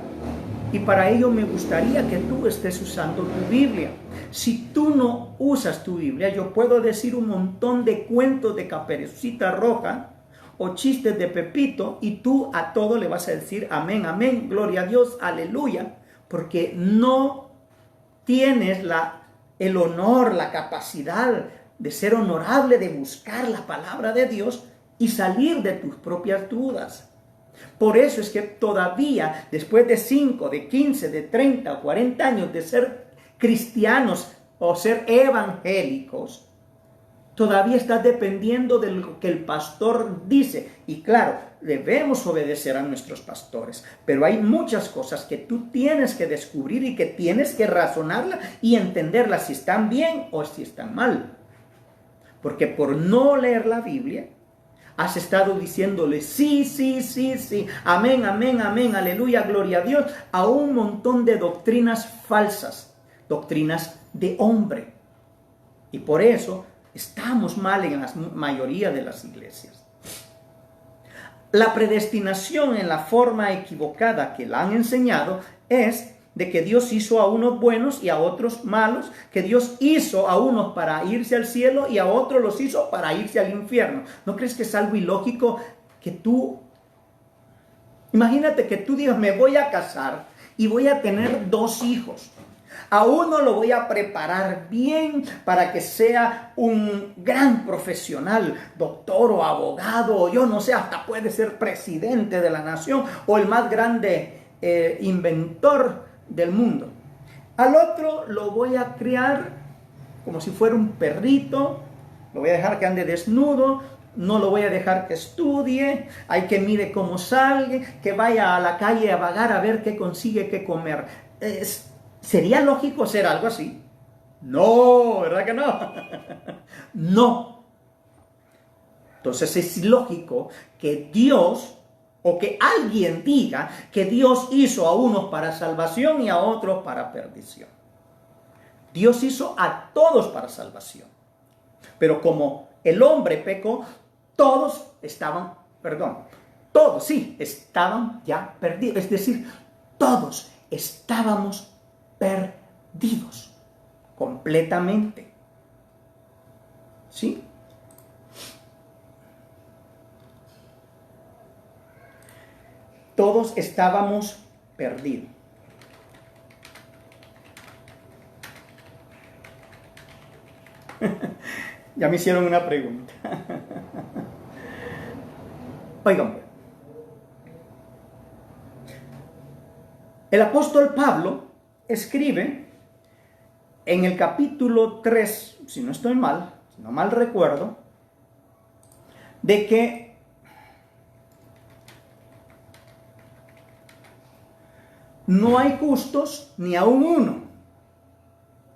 S1: Y para ello me gustaría que tú estés usando tu Biblia. Si tú no usas tu Biblia, yo puedo decir un montón de cuentos de Caperucita Roja o chistes de Pepito y tú a todo le vas a decir amén, amén, gloria a Dios, aleluya, porque no tienes el honor, la capacidad de ser honorable, de buscar la palabra de Dios y salir de tus propias dudas. Por eso es que todavía, después de 5, de 15, de 30 o 40 años de ser cristianos o ser evangélicos, todavía estás dependiendo de lo que el pastor dice. Y claro, debemos obedecer a nuestros pastores, pero hay muchas cosas que tú tienes que descubrir y que tienes que razonarlas y entenderlas si están bien o si están mal. Porque por no leer la Biblia, has estado diciéndole sí, sí, sí, sí, amén, amén, amén, aleluya, gloria a Dios, a un montón de doctrinas falsas, doctrinas de hombre. Y por eso estamos mal en la mayoría de las iglesias. La predestinación en la forma equivocada que la han enseñado es de que Dios hizo a unos buenos y a otros malos, que Dios hizo a unos para irse al cielo y a otros los hizo para irse al infierno. ¿No crees que es algo ilógico que tú... Imagínate que tú digas, me voy a casar y voy a tener 2 hijos. A uno lo voy a preparar bien para que sea un gran profesional, doctor o abogado, o yo no sé, hasta puede ser presidente de la nación o el más grande inventor del mundo. Al otro lo voy a criar como si fuera un perrito, lo voy a dejar que ande desnudo, no lo voy a dejar que estudie, hay que mire cómo salga, que vaya a la calle a vagar a ver qué consigue qué comer. ¿Sería lógico hacer algo así? No, ¿verdad que no? No. Entonces es lógico que Dios o que alguien diga que Dios hizo a unos para salvación y a otros para perdición. Dios hizo a todos para salvación. Pero como el hombre pecó, todos estaban ya perdidos. Es decir, todos estábamos perdidos completamente. ¿Sí? Todos estábamos perdidos. Ya me hicieron una pregunta. Oigan, el apóstol Pablo escribe en el capítulo 3, si no estoy mal, si no mal recuerdo, de que no hay justos ni aun uno.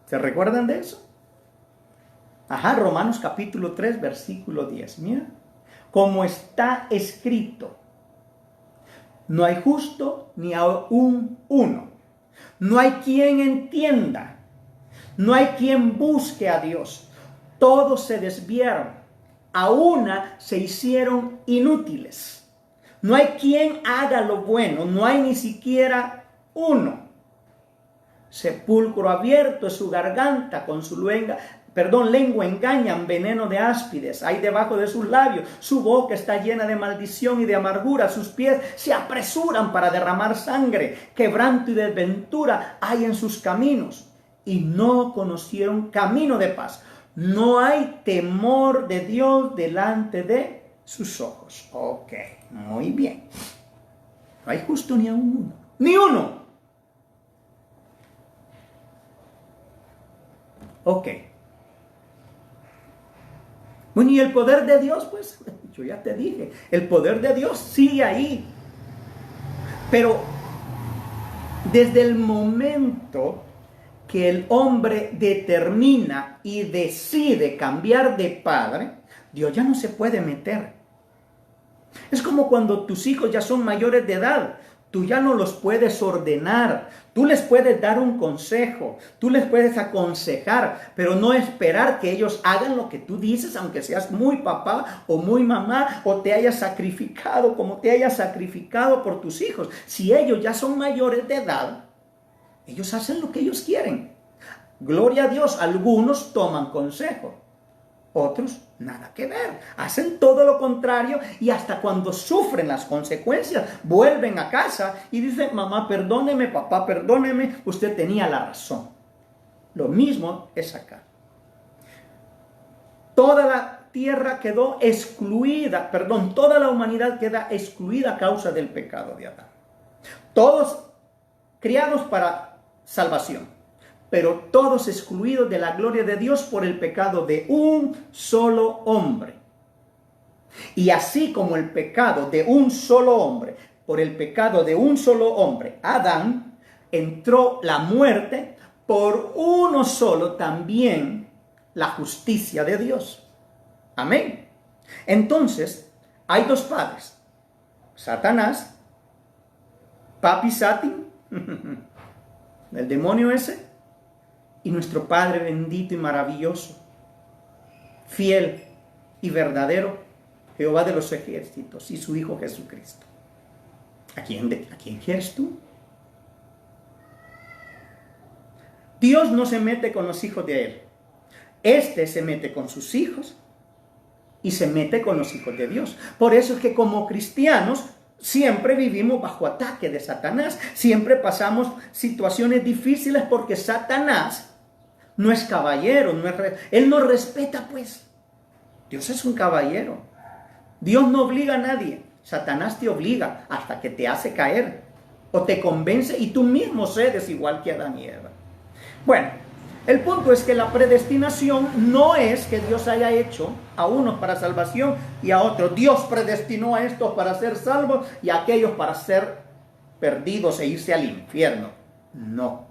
S1: ¿Se recuerdan de eso? Romanos capítulo 3, versículo 10. Mira, como está escrito, no hay justo ni aun uno. No hay quien entienda. No hay quien busque a Dios. Todos se desviaron. A una se hicieron inútiles. No hay quien haga lo bueno. No hay ni siquiera uno. Sepulcro abierto es su garganta, con su lengua engañan, veneno de áspides hay debajo de sus labios, su boca está llena de maldición y de amargura, sus pies se apresuran para derramar sangre, quebranto y desventura hay en sus caminos, y no conocieron camino de paz. No hay temor de Dios delante de sus ojos. Ok, muy bien. No hay justo ni a uno, ni uno. Ok. Bueno, y el poder de Dios, pues, yo ya te dije, el poder de Dios sigue ahí. Pero desde el momento que el hombre determina y decide cambiar de padre, Dios ya no se puede meter. Es como cuando tus hijos ya son mayores de edad. Tú ya no los puedes ordenar. Tú les puedes dar un consejo. Tú les puedes aconsejar, pero no esperar que ellos hagan lo que tú dices, aunque seas muy papá o muy mamá o te hayas sacrificado como te hayas sacrificado por tus hijos. Si ellos ya son mayores de edad, ellos hacen lo que ellos quieren. Gloria a Dios, algunos toman consejo. Otros, nada que ver. Hacen todo lo contrario y hasta cuando sufren las consecuencias, vuelven a casa y dicen, mamá, perdóneme, papá, perdóneme, usted tenía la razón. Lo mismo es acá. Toda la tierra quedó excluida, toda la humanidad queda excluida a causa del pecado de Adán. Todos criados para salvación, pero todos excluidos de la gloria de Dios por el pecado de un solo hombre. Y así como el pecado de un solo hombre, por el pecado de un solo hombre, Adán, entró la muerte, por uno solo también la justicia de Dios. Amén. Entonces, hay dos padres, Satanás, Papi Satin, el demonio ese, y nuestro Padre bendito y maravilloso, fiel y verdadero, Jehová de los ejércitos y su Hijo Jesucristo. ¿A quién quieres tú? Dios no se mete con los hijos de Él. Este se mete con sus hijos y se mete con los hijos de Dios. Por eso es que como cristianos siempre vivimos bajo ataque de Satanás. Siempre pasamos situaciones difíciles porque Satanás no es caballero, él no respeta pues. Dios es un caballero. Dios no obliga a nadie. Satanás te obliga hasta que te hace caer o te convence y tú mismo cedes igual que Adán y Eva. Bueno, el punto es que la predestinación no es que Dios haya hecho a unos para salvación y a otros. Dios predestinó a estos para ser salvos y a aquellos para ser perdidos e irse al infierno. No.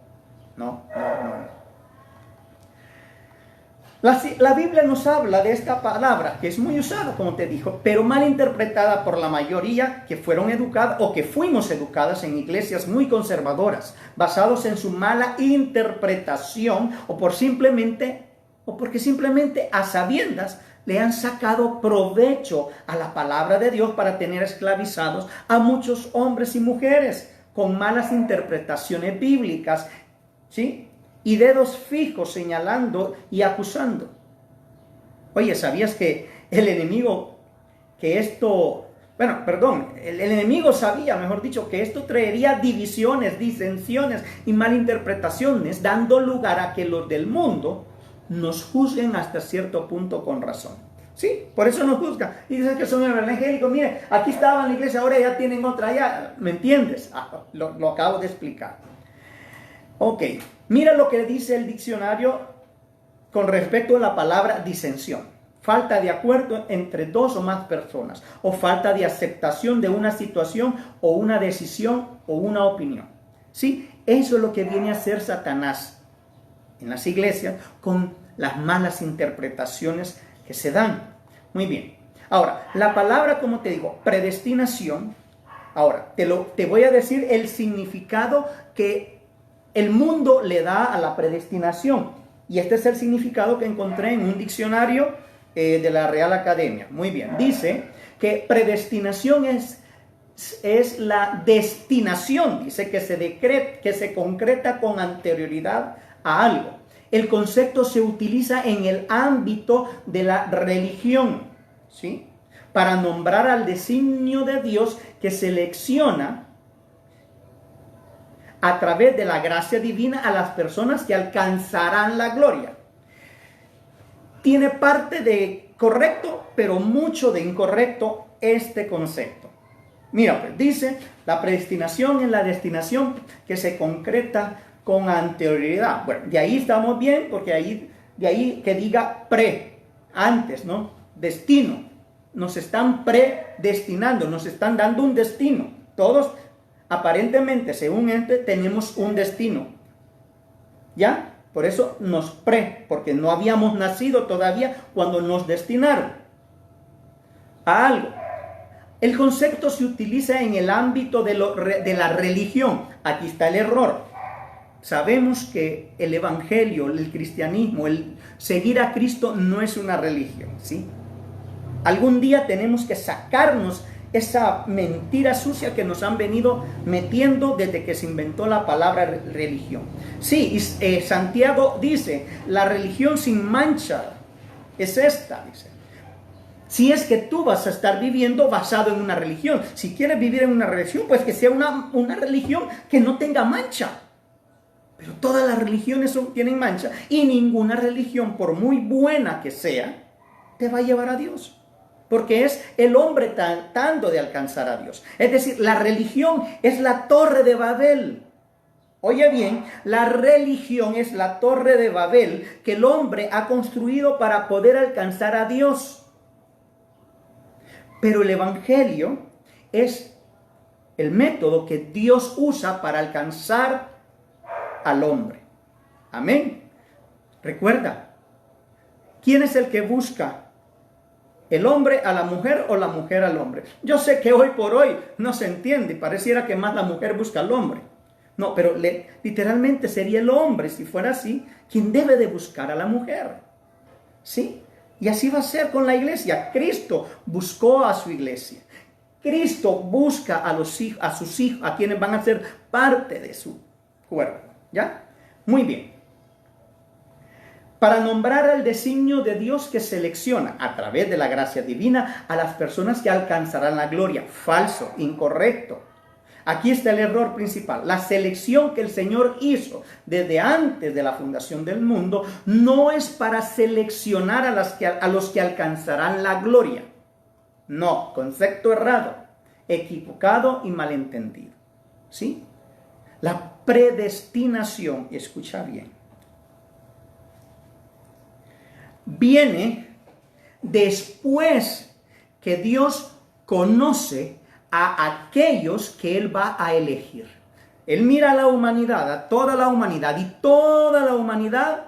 S1: La Biblia nos habla de esta palabra, que es muy usada, como te dijo, pero mal interpretada por la mayoría que fueron educadas o que fuimos educadas en iglesias muy conservadoras, basados en su mala interpretación o porque simplemente a sabiendas le han sacado provecho a la palabra de Dios para tener esclavizados a muchos hombres y mujeres con malas interpretaciones bíblicas, ¿sí? Y dedos fijos señalando y acusando. Oye, ¿sabías que el enemigo el enemigo sabía, mejor dicho, que esto traería divisiones, disensiones y malinterpretaciones, dando lugar a que los del mundo nos juzguen hasta cierto punto con razón? Sí, por eso nos juzgan. Y dicen que son evangélicos. Mire, aquí estaba en la iglesia, ahora ya tienen otra allá. ¿Me entiendes? Lo acabo de explicar. Ok, mira lo que dice el diccionario con respecto a la palabra disensión. Falta de acuerdo entre dos o más personas, o falta de aceptación de una situación o una decisión o una opinión. ¿Sí? Eso es lo que viene a hacer Satanás en las iglesias con las malas interpretaciones que se dan. Muy bien. Ahora, la palabra, como te digo, predestinación. Ahora, te voy a decir el significado que el mundo le da a la predestinación. Y este es el significado que encontré en un diccionario de la Real Academia. Muy bien. Dice que predestinación es la destinación. Dice que se concreta con anterioridad a algo. El concepto se utiliza en el ámbito de la religión, ¿sí? Para nombrar al designio de Dios que selecciona a través de la gracia divina a las personas que alcanzarán la gloria. Tiene parte de correcto, pero mucho de incorrecto este concepto. Mira, pues dice, la predestinación es la destinación que se concreta con anterioridad. Bueno, de ahí estamos bien, porque de ahí que diga antes, ¿no? Destino. Nos están predestinando, nos están dando un destino. Todos aparentemente, según tenemos un destino. ¿Ya? Por eso porque no habíamos nacido todavía cuando nos destinaron a algo. El concepto se utiliza en el ámbito de la religión. Aquí está el error. Sabemos que el evangelio, el cristianismo, el seguir a Cristo no es una religión, ¿sí? Algún día tenemos que sacarnos esa mentira sucia que nos han venido metiendo desde que se inventó la palabra religión. Sí, Santiago dice, la religión sin mancha es esta, dice. Si es que tú vas a estar viviendo basado en una religión, si quieres vivir en una religión, pues que sea una religión que no tenga mancha. Pero todas las religiones tienen mancha y ninguna religión, por muy buena que sea, te va a llevar a Dios. Porque es el hombre tratando de alcanzar a Dios. Es decir, la religión es la torre de Babel. Oye bien, la religión es la torre de Babel que el hombre ha construido para poder alcanzar a Dios. Pero el evangelio es el método que Dios usa para alcanzar al hombre. Amén. Recuerda, ¿quién es el que busca? ¿El hombre a la mujer o la mujer al hombre? Yo sé que hoy por hoy no se entiende, pareciera que más la mujer busca al hombre. No, pero literalmente sería el hombre, si fuera así, quien debe de buscar a la mujer. ¿Sí? Y así va a ser con la iglesia. Cristo buscó a su iglesia. Cristo busca a sus hijos, a quienes van a ser parte de su cuerpo. ¿Ya? Muy bien. Para nombrar el designio de Dios que selecciona a través de la gracia divina a las personas que alcanzarán la gloria. Falso, incorrecto. Aquí está el error principal. La selección que el Señor hizo desde antes de la fundación del mundo no es para seleccionar a los que alcanzarán la gloria. No, concepto errado, equivocado y malentendido. ¿Sí? La predestinación, escucha bien, viene después que Dios conoce a aquellos que Él va a elegir. Él mira a la humanidad, a toda la humanidad, y toda la humanidad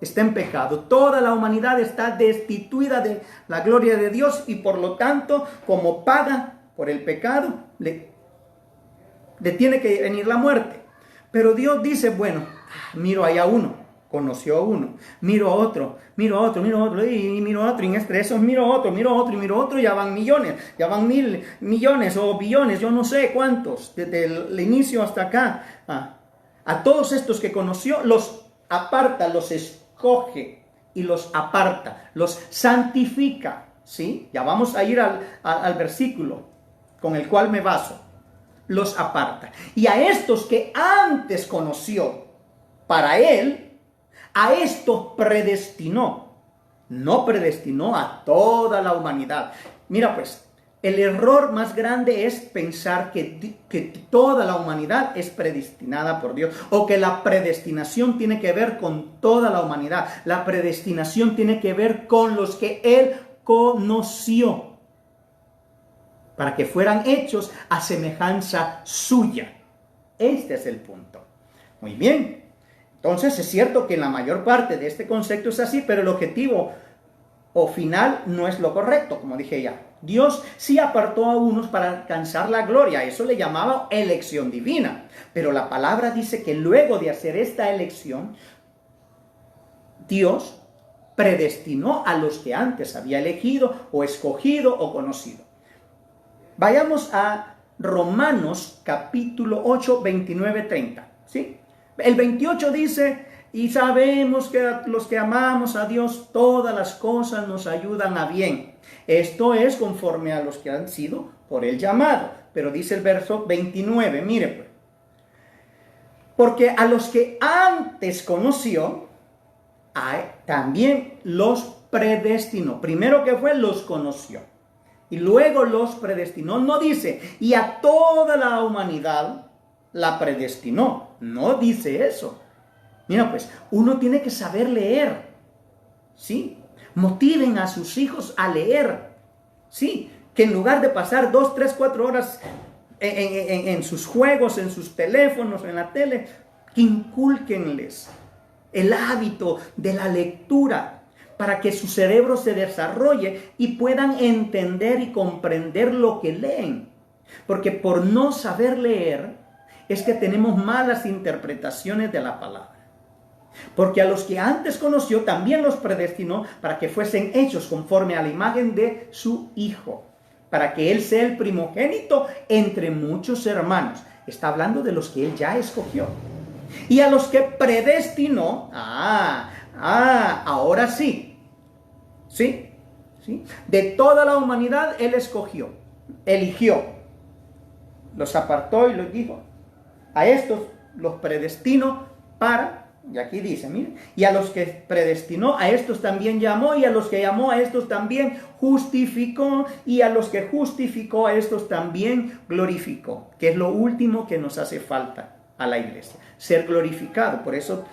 S1: está en pecado. Toda la humanidad está destituida de la gloria de Dios y por lo tanto, como paga por el pecado, le tiene que venir la muerte. Pero Dios dice, bueno, miro ahí a uno, conoció a uno, miro a otro, y miro a otro, y entre esos miro a otro, y miro a otro, ya van millones, ya van 1.000 millones o billones, yo no sé cuántos, desde el inicio hasta acá. A todos estos que conoció, los aparta, los escoge y los aparta, los santifica, ¿sí? Ya vamos a ir al versículo con el cual me baso. Los aparta. Y a estos que antes conoció, para Él, a estos predestinó. No predestinó a toda la humanidad. Mira pues, el error más grande es pensar que toda la humanidad es predestinada por Dios, o que la predestinación tiene que ver con toda la humanidad. La predestinación tiene que ver con los que Él conoció, para que fueran hechos a semejanza suya. Este es el punto. Muy bien. Entonces es cierto que la mayor parte de este concepto es así, pero el objetivo o final no es lo correcto, como dije ya. Dios sí apartó a unos para alcanzar la gloria. Eso le llamaba elección divina. Pero la palabra dice que luego de hacer esta elección, Dios predestinó a los que antes había elegido o escogido o conocido. Vayamos a Romanos capítulo 8, 29, 30. ¿Sí? El 28 dice, y sabemos que a los que amamos a Dios, todas las cosas nos ayudan a bien. Esto es conforme a los que han sido por Él llamados. Pero dice el verso 29, mire pues. Porque a los que antes conoció, también los predestinó. Primero que fue, los conoció. Y luego los predestinó. No dice, y a toda la humanidad la predestinó. No dice eso. Mira pues, uno tiene que saber leer. ¿Sí? Motiven a sus hijos a leer. ¿Sí? Que en lugar de pasar 2, 3, 4 horas en sus juegos, en sus teléfonos, en la tele, que inculquenles el hábito de la lectura. para que su cerebro se desarrolle y puedan entender y comprender lo que leen. Porque por no saber leer es que tenemos malas interpretaciones de la palabra. Porque a los que antes conoció también los predestinó para que fuesen hechos conforme a la imagen de su Hijo, para que Él sea el primogénito entre muchos hermanos. Está hablando de los que Él ya escogió. Y a los que predestinó, ahora sí, ¿sí? De toda la humanidad Él escogió, eligió, los apartó y los dijo, a estos los predestinó para... Y aquí dice, miren, y a los que predestinó, a estos también llamó, y a los que llamó, a estos también justificó, y a los que justificó, a estos también glorificó, que es lo último que nos hace falta a la iglesia, ser glorificado. Por eso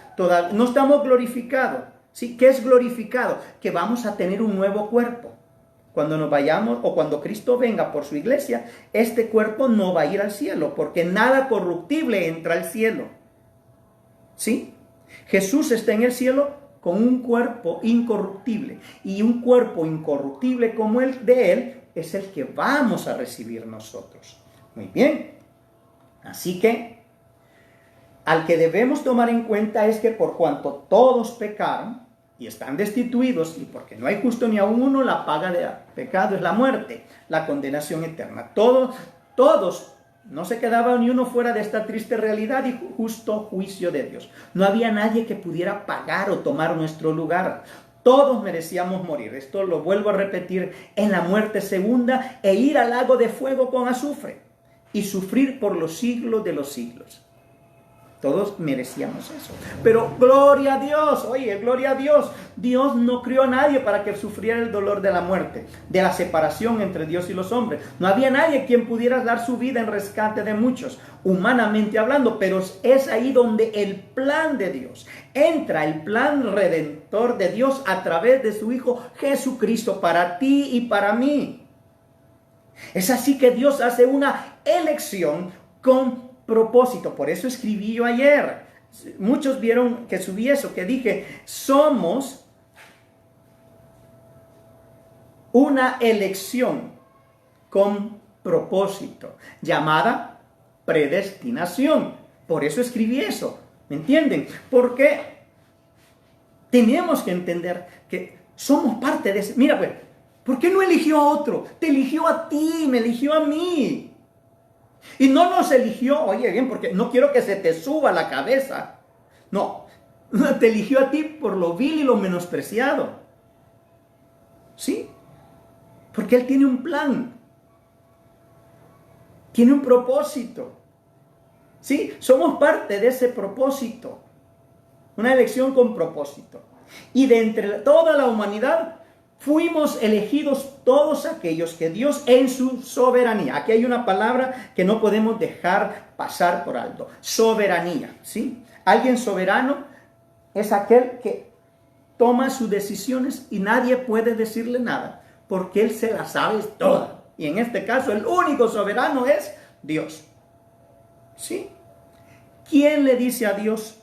S1: no estamos glorificados. ¿Sí? ¿Qué es glorificado? Que vamos a tener un nuevo cuerpo. Cuando nos vayamos o cuando Cristo venga por su iglesia, este cuerpo no va a ir al cielo, porque nada corruptible entra al cielo. ¿Sí? Jesús está en el cielo con un cuerpo incorruptible, y un cuerpo incorruptible como el de Él es el que vamos a recibir nosotros. Muy bien. Así que al que debemos tomar en cuenta es que por cuanto todos pecaron y están destituidos, y porque no hay justo ni aun uno, la paga del pecado es la muerte, la condenación eterna. Todos, no se quedaba ni uno fuera de esta triste realidad y justo juicio de Dios. No había nadie que pudiera pagar o tomar nuestro lugar. Todos merecíamos morir. Esto lo vuelvo a repetir, en la muerte segunda, e ir al lago de fuego con azufre y sufrir por los siglos de los siglos. Todos merecíamos eso. Pero gloria a Dios, oye, gloria a Dios. Dios no crió a nadie para que sufriera el dolor de la muerte, de la separación entre Dios y los hombres. No había nadie quien pudiera dar su vida en rescate de muchos, humanamente hablando. Pero es ahí donde el plan de Dios, entra el plan redentor de Dios a través de su Hijo Jesucristo para ti y para mí. Es así que Dios hace una elección con propósito. Por eso escribí yo ayer. Muchos vieron que subí eso, que dije, somos una elección con propósito, llamada predestinación. Por eso escribí eso. ¿Me entienden? Porque tenemos que entender que somos parte de ese. Mira, pues, ¿por qué no eligió a otro? Te eligió a ti, me eligió a mí. Y no nos eligió, oye bien, porque no quiero que se te suba la cabeza. No, te eligió a ti por lo vil y lo menospreciado. ¿Sí? Porque Él tiene un plan. Tiene un propósito. ¿Sí? Somos parte de ese propósito. Una elección con propósito. Y de entre toda la humanidad fuimos elegidos todos aquellos que Dios en su soberanía. Aquí hay una palabra que no podemos dejar pasar por alto. Soberanía, ¿sí? Alguien soberano es aquel que toma sus decisiones y nadie puede decirle nada, porque Él se las sabe todas. Y en este caso el único soberano es Dios. ¿Sí? ¿Quién le dice a Dios,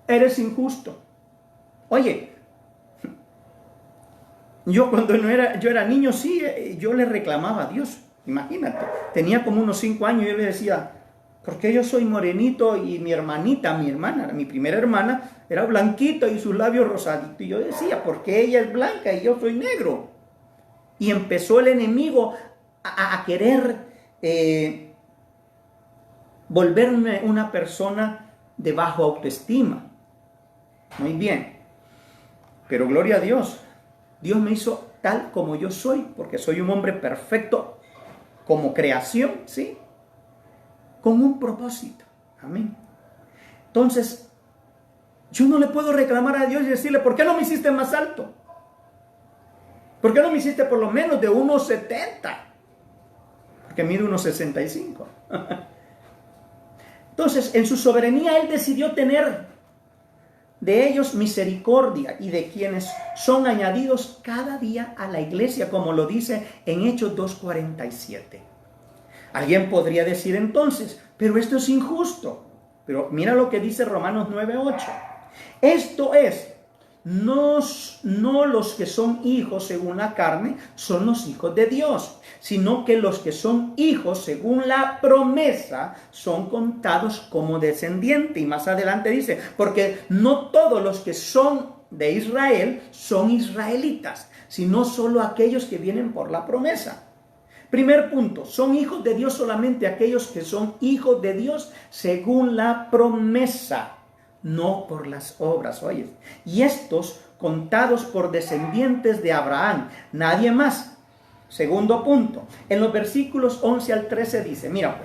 S1: eres injusto? Oye, yo cuando yo era niño, sí, yo le reclamaba a Dios. Imagínate, tenía como unos 5 años y yo le decía, ¿por qué yo soy morenito y mi hermanita, mi hermana, mi primera hermana, era blanquita y sus labios rosaditos? Y yo decía, ¿por qué ella es blanca y yo soy negro? Y empezó el enemigo a querer volverme una persona de bajo autoestima. Muy bien, pero gloria a Dios. Dios me hizo tal como yo soy, porque soy un hombre perfecto como creación, ¿sí? Con un propósito. Amén. Entonces, yo no le puedo reclamar a Dios y decirle, ¿por qué no me hiciste más alto? ¿Por qué no me hiciste por lo menos de 1,70? Porque mido 1,65. Entonces, en su soberanía, Él decidió tener de ellos misericordia y de quienes son añadidos cada día a la iglesia, como lo dice en Hechos 2:47. Alguien podría decir entonces, pero esto es injusto. Pero mira lo que dice Romanos 9:8. Esto es, no los que son hijos según la carne son los hijos de Dios, sino que los que son hijos según la promesa son contados como descendientes. Y más adelante dice, porque no todos los que son de Israel son israelitas, sino solo aquellos que vienen por la promesa. Primer punto, son hijos de Dios solamente aquellos que son hijos de Dios según la promesa, no por las obras, oye. Y estos contados por descendientes de Abraham, nadie más. Segundo punto, en los versículos 11 al 13 dice, mira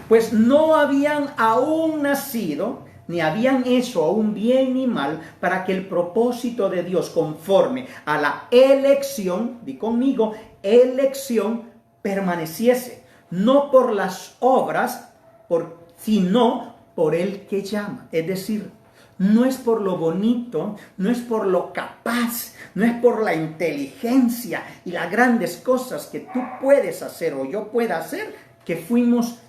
S1: pues no habían aún nacido, ni habían hecho aún bien ni mal, para que el propósito de Dios conforme a la elección, di conmigo, elección, permaneciese, no por las obras, sino por el que llama. Es decir, no es por lo bonito, no es por lo capaz, no es por la inteligencia y las grandes cosas que tú puedes hacer o yo pueda hacer que fuimos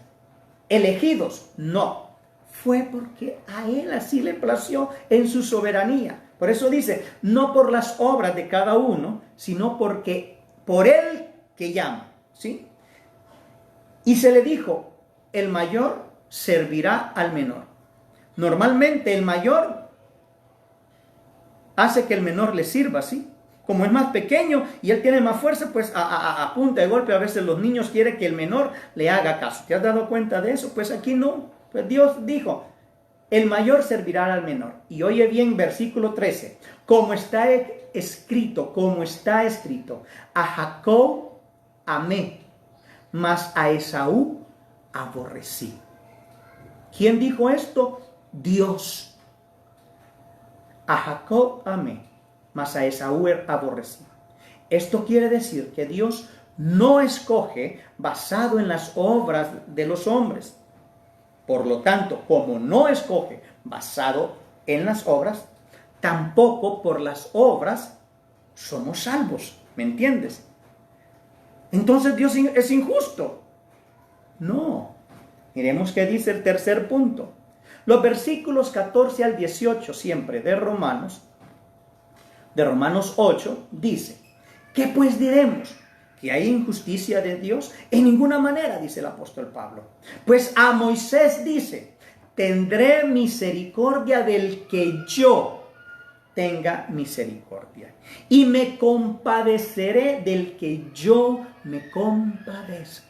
S1: elegidos. No, fue porque a Él así le plació en su soberanía. Por eso dice, no por las obras de cada uno, sino porque por Él que llama. ¿Sí? Y se le dijo, el mayor servirá al menor. Normalmente el mayor hace que el menor le sirva, ¿sí? Como es más pequeño y él tiene más fuerza, pues a punta de golpe a veces los niños quieren que el menor le haga caso. ¿Te has dado cuenta de eso? Pues aquí no. Pues Dios dijo, el mayor servirá al menor. Y oye bien, versículo 13. Como está escrito, a Jacob amé, mas a Esaú aborrecí. ¿Quién dijo esto? Dios. A Jacob amé, mas a Esaú aborrecí. Esto quiere decir que Dios no escoge basado en las obras de los hombres. Por lo tanto, como no escoge basado en las obras, tampoco por las obras somos salvos. ¿Me entiendes? Entonces Dios es injusto. No. Miremos qué dice el tercer punto. Los versículos 14 al 18 siempre de Romanos 8, dice, ¿qué pues diremos? ¿Que hay injusticia de Dios? En ninguna manera, dice el apóstol Pablo. Pues a Moisés dice, tendré misericordia del que yo tenga misericordia, y me compadeceré del que yo me compadezca.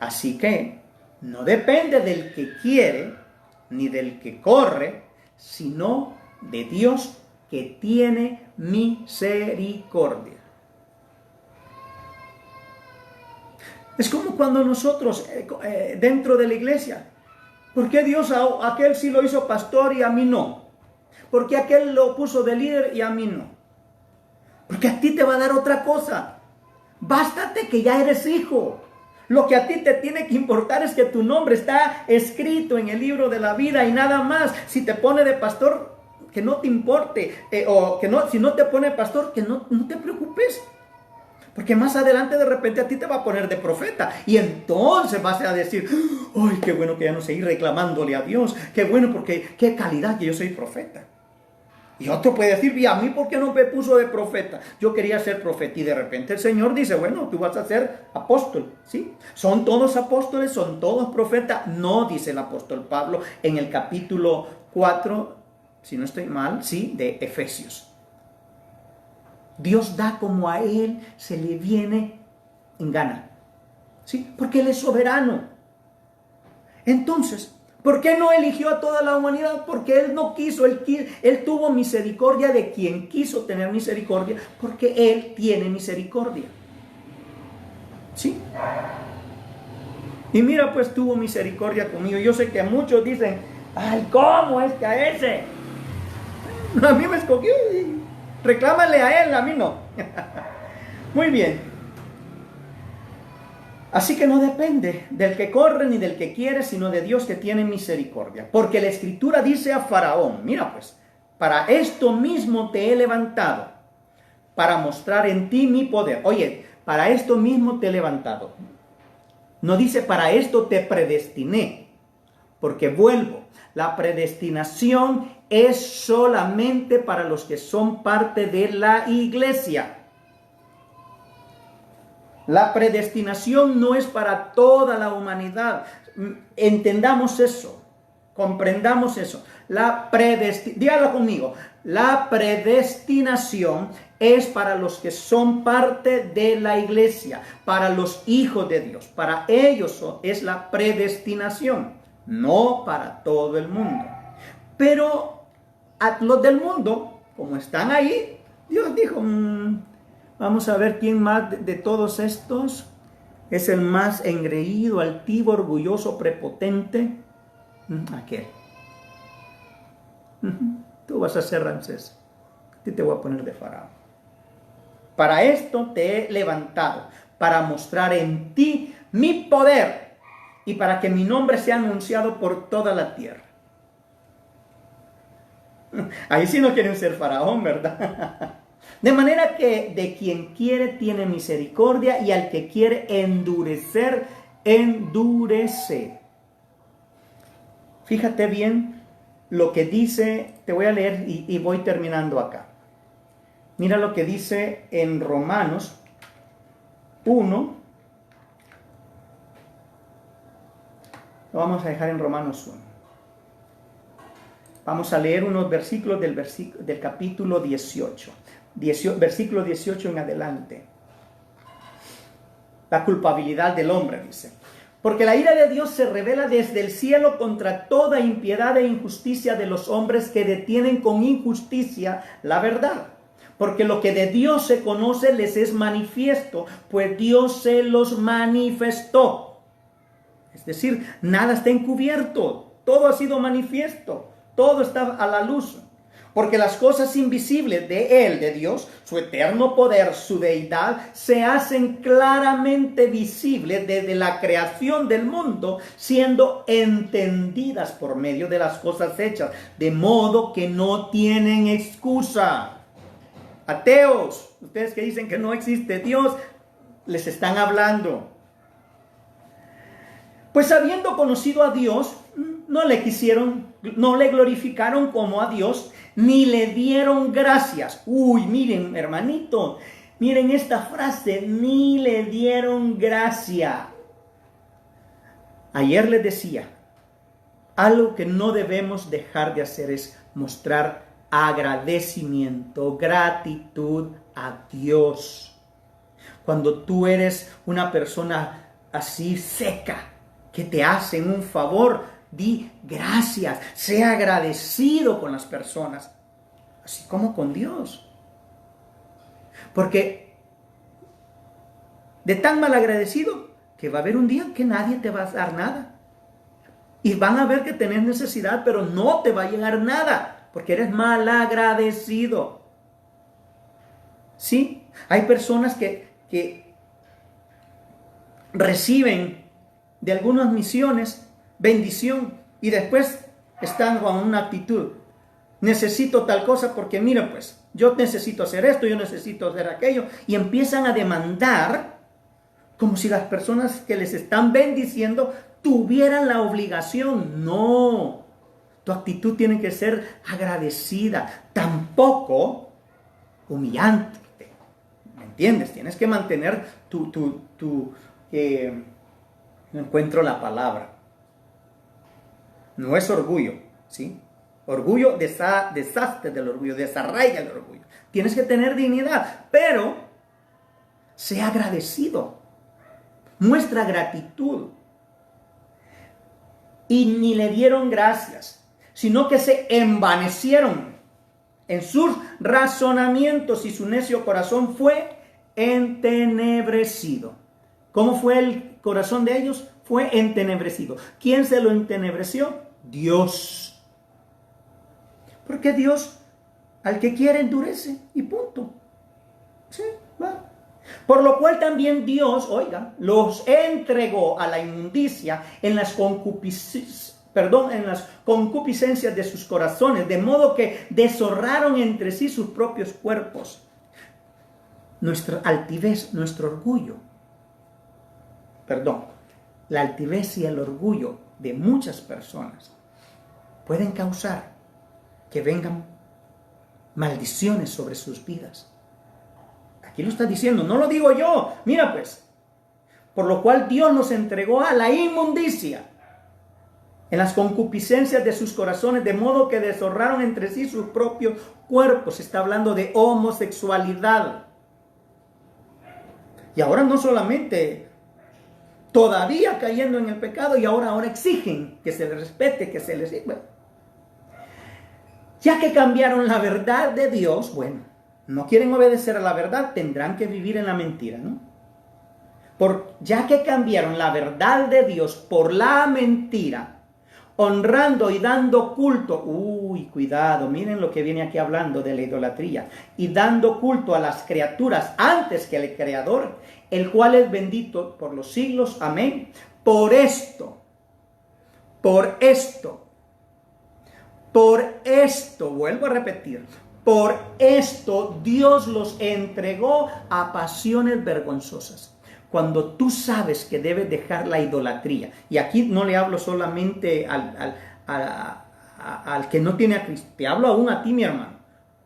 S1: Así que no depende del que quiere ni del que corre, sino de Dios que tiene misericordia. Es como cuando nosotros dentro de la iglesia, ¿por qué Dios a aquel sí lo hizo pastor y a mí no? ¿Por qué aquel lo puso de líder y a mí no? Porque a ti te va a dar otra cosa. Bástate que ya eres hijo. Lo que a ti te tiene que importar es que tu nombre está escrito en el libro de la vida y nada más. Si te pone de pastor, que no te importe. Si no te pone pastor, que no te preocupes. Porque más adelante de repente a ti te va a poner de profeta. Y entonces vas a decir, ¡ay, qué bueno que ya no seguí reclamándole a Dios! ¡Qué bueno porque qué calidad que yo soy profeta! Y otro puede decir, ¿y a mí por qué no me puso de profeta? Yo quería ser profeta y de repente el Señor dice, bueno, tú vas a ser apóstol, ¿sí? ¿Son todos apóstoles? ¿Son todos profetas? No, dice el apóstol Pablo en el capítulo 4, si no estoy mal, ¿sí? De Efesios. Dios da como a Él se le viene en gana, ¿sí? Porque Él es soberano. Entonces, ¿por qué no eligió a toda la humanidad? Porque Él no quiso, Él tuvo misericordia de quien quiso tener misericordia, porque Él tiene misericordia. ¿Sí? Y mira, pues tuvo misericordia conmigo. Yo sé que muchos dicen, ¡ay, cómo es que a ese! A mí me escogió, reclámale a Él, a mí no. Muy bien. Así que no depende del que corre ni del que quiere, sino de Dios que tiene misericordia. Porque la Escritura dice a Faraón, mira pues, para esto mismo te he levantado, para mostrar en ti mi poder. Oye, para esto mismo te he levantado. No dice para esto te predestiné, porque vuelvo. La predestinación es solamente para los que son parte de la iglesia. La predestinación no es para toda la humanidad. Entendamos eso, comprendamos eso. Dígalo conmigo. La predestinación es para los que son parte de la iglesia, para los hijos de Dios. Para ellos es la predestinación, no para todo el mundo. Pero a los del mundo, como están ahí, Dios dijo, vamos a ver quién más de todos estos es el más engreído, altivo, orgulloso, prepotente. Aquel. Tú vas a ser Ramsés. Y te voy a poner de faraón. Para esto te he levantado, para mostrar en ti mi poder y para que mi nombre sea anunciado por toda la tierra. Ahí sí no quieren ser faraón, ¿verdad? De manera que de quien quiere tiene misericordia y al que quiere endurecer, endurece. Fíjate bien lo que dice, te voy a leer y voy terminando acá. Mira lo que dice en Romanos 1. Lo vamos a dejar en Romanos 1. Vamos a leer unos versículos del capítulo 18. Versículo 18 en adelante. La culpabilidad del hombre, dice. Porque la ira de Dios se revela desde el cielo contra toda impiedad e injusticia de los hombres que detienen con injusticia la verdad. Porque lo que de Dios se conoce les es manifiesto, pues Dios se los manifestó. Es decir, nada está encubierto, todo ha sido manifiesto, todo está a la luz. Porque las cosas invisibles de Él, de Dios, su eterno poder, su deidad, se hacen claramente visibles desde la creación del mundo, siendo entendidas por medio de las cosas hechas, de modo que no tienen excusa. Ateos, ustedes que dicen que no existe Dios, les están hablando. Pues habiendo conocido a Dios, no le glorificaron como a Dios, ni le dieron gracias. Uy, miren, hermanito, miren esta frase, ni le dieron gracia. Ayer les decía, algo que no debemos dejar de hacer es mostrar agradecimiento, gratitud a Dios. Cuando tú eres una persona así seca, que te hacen un favor, di gracias, sea agradecido con las personas, así como con Dios. Porque de tan mal agradecido que va a haber un día que nadie te va a dar nada. Y van a ver que tenés necesidad, pero no te va a llegar nada, porque eres mal agradecido. ¿Sí? Hay personas que reciben de algunas misiones bendición y después están con una actitud. Necesito tal cosa porque mira pues, yo necesito hacer esto, yo necesito hacer aquello. Y empiezan a demandar como si las personas que les están bendiciendo tuvieran la obligación. No, tu actitud tiene que ser agradecida, tampoco humillante. ¿Me entiendes? Tienes que mantener no encuentro la palabra. No es orgullo, ¿sí? Orgullo, deshazte del orgullo, desarraiga el orgullo. Tienes que tener dignidad, pero sea agradecido. Muestra gratitud. Y ni le dieron gracias, sino que se envanecieron en sus razonamientos y su necio corazón fue entenebrecido. ¿Cómo fue el corazón de ellos? Fue entenebrecido. ¿Quién se lo entenebreció? Dios. Porque Dios al que quiere endurece y punto. Sí, va. Por lo cual también Dios, oiga, los entregó a la inmundicia en las concupiscencias de sus corazones, de modo que deshonraron entre sí sus propios cuerpos. Nuestra altivez, nuestro orgullo, la altivez y el orgullo de muchas personas pueden causar que vengan maldiciones sobre sus vidas. Aquí lo está diciendo, no lo digo yo. Mira pues, por lo cual Dios nos entregó a la inmundicia en las concupiscencias de sus corazones, de modo que deshonraron entre sí sus propios cuerpos. Está hablando de homosexualidad. Y ahora no solamente todavía cayendo en el pecado, y ahora exigen que se les respete, que se les sirva. Ya que cambiaron la verdad de Dios, bueno, no quieren obedecer a la verdad, tendrán que vivir en la mentira, ¿no? Ya que cambiaron la verdad de Dios por la mentira, honrando y dando culto, cuidado, miren lo que viene aquí hablando de la idolatría, y dando culto a las criaturas antes que al Creador, el cual es bendito por los siglos, amén. Por esto, vuelvo a repetir, por esto Dios los entregó a pasiones vergonzosas. Cuando tú sabes que debes dejar la idolatría, y aquí no le hablo solamente al que no tiene a Cristo, te hablo aún a ti, mi hermano,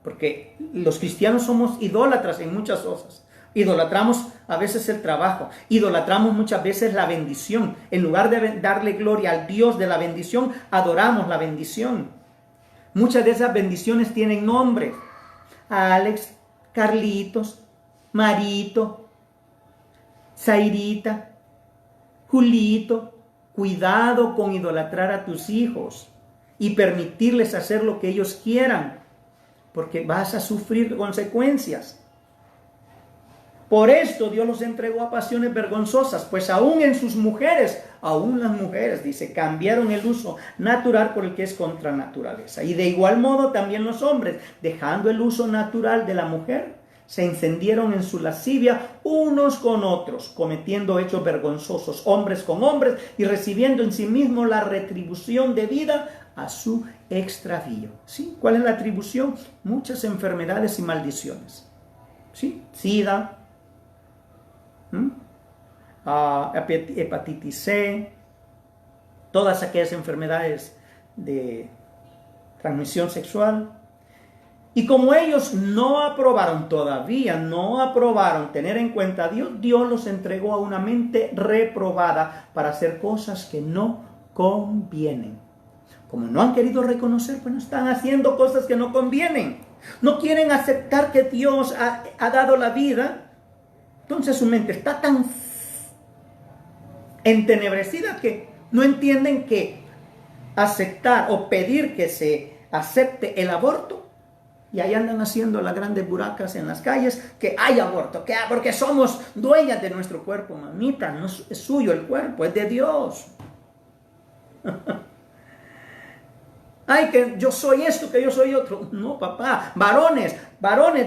S1: porque los cristianos somos idólatras en muchas cosas. Idolatramos a veces el trabajo, idolatramos muchas veces la bendición. En lugar de darle gloria al Dios de la bendición, adoramos la bendición. Muchas de esas bendiciones tienen nombres: Alex, Carlitos, Marito, Zairita, Julito. Cuidado con idolatrar a tus hijos y permitirles hacer lo que ellos quieran, porque vas a sufrir consecuencias. Por esto Dios los entregó a pasiones vergonzosas, pues aún en sus mujeres, aún las mujeres, dice, cambiaron el uso natural por el que es contra naturaleza. Y de igual modo también los hombres, dejando el uso natural de la mujer, se encendieron en su lascivia unos con otros, cometiendo hechos vergonzosos, hombres con hombres, y recibiendo en sí mismos la retribución debida a su extravío. ¿Sí? ¿Cuál es la atribución? Muchas enfermedades y maldiciones. ¿Sí? SIDA, hepatitis C, todas aquellas enfermedades de transmisión sexual. Y como ellos no aprobaron tener en cuenta a Dios, Dios los entregó a una mente reprobada para hacer cosas que no convienen. Como no han querido reconocer, pues no están haciendo cosas que no convienen. No quieren aceptar que Dios ha dado la vida. Entonces su mente está tan entenebrecida que no entienden que aceptar o pedir que se acepte el aborto. Y ahí andan haciendo las grandes buracas en las calles, que hay aborto, porque somos dueñas de nuestro cuerpo. Mamita, no es suyo el cuerpo, es de Dios. Ay, que yo soy esto, que yo soy otro. No, papá. Varones,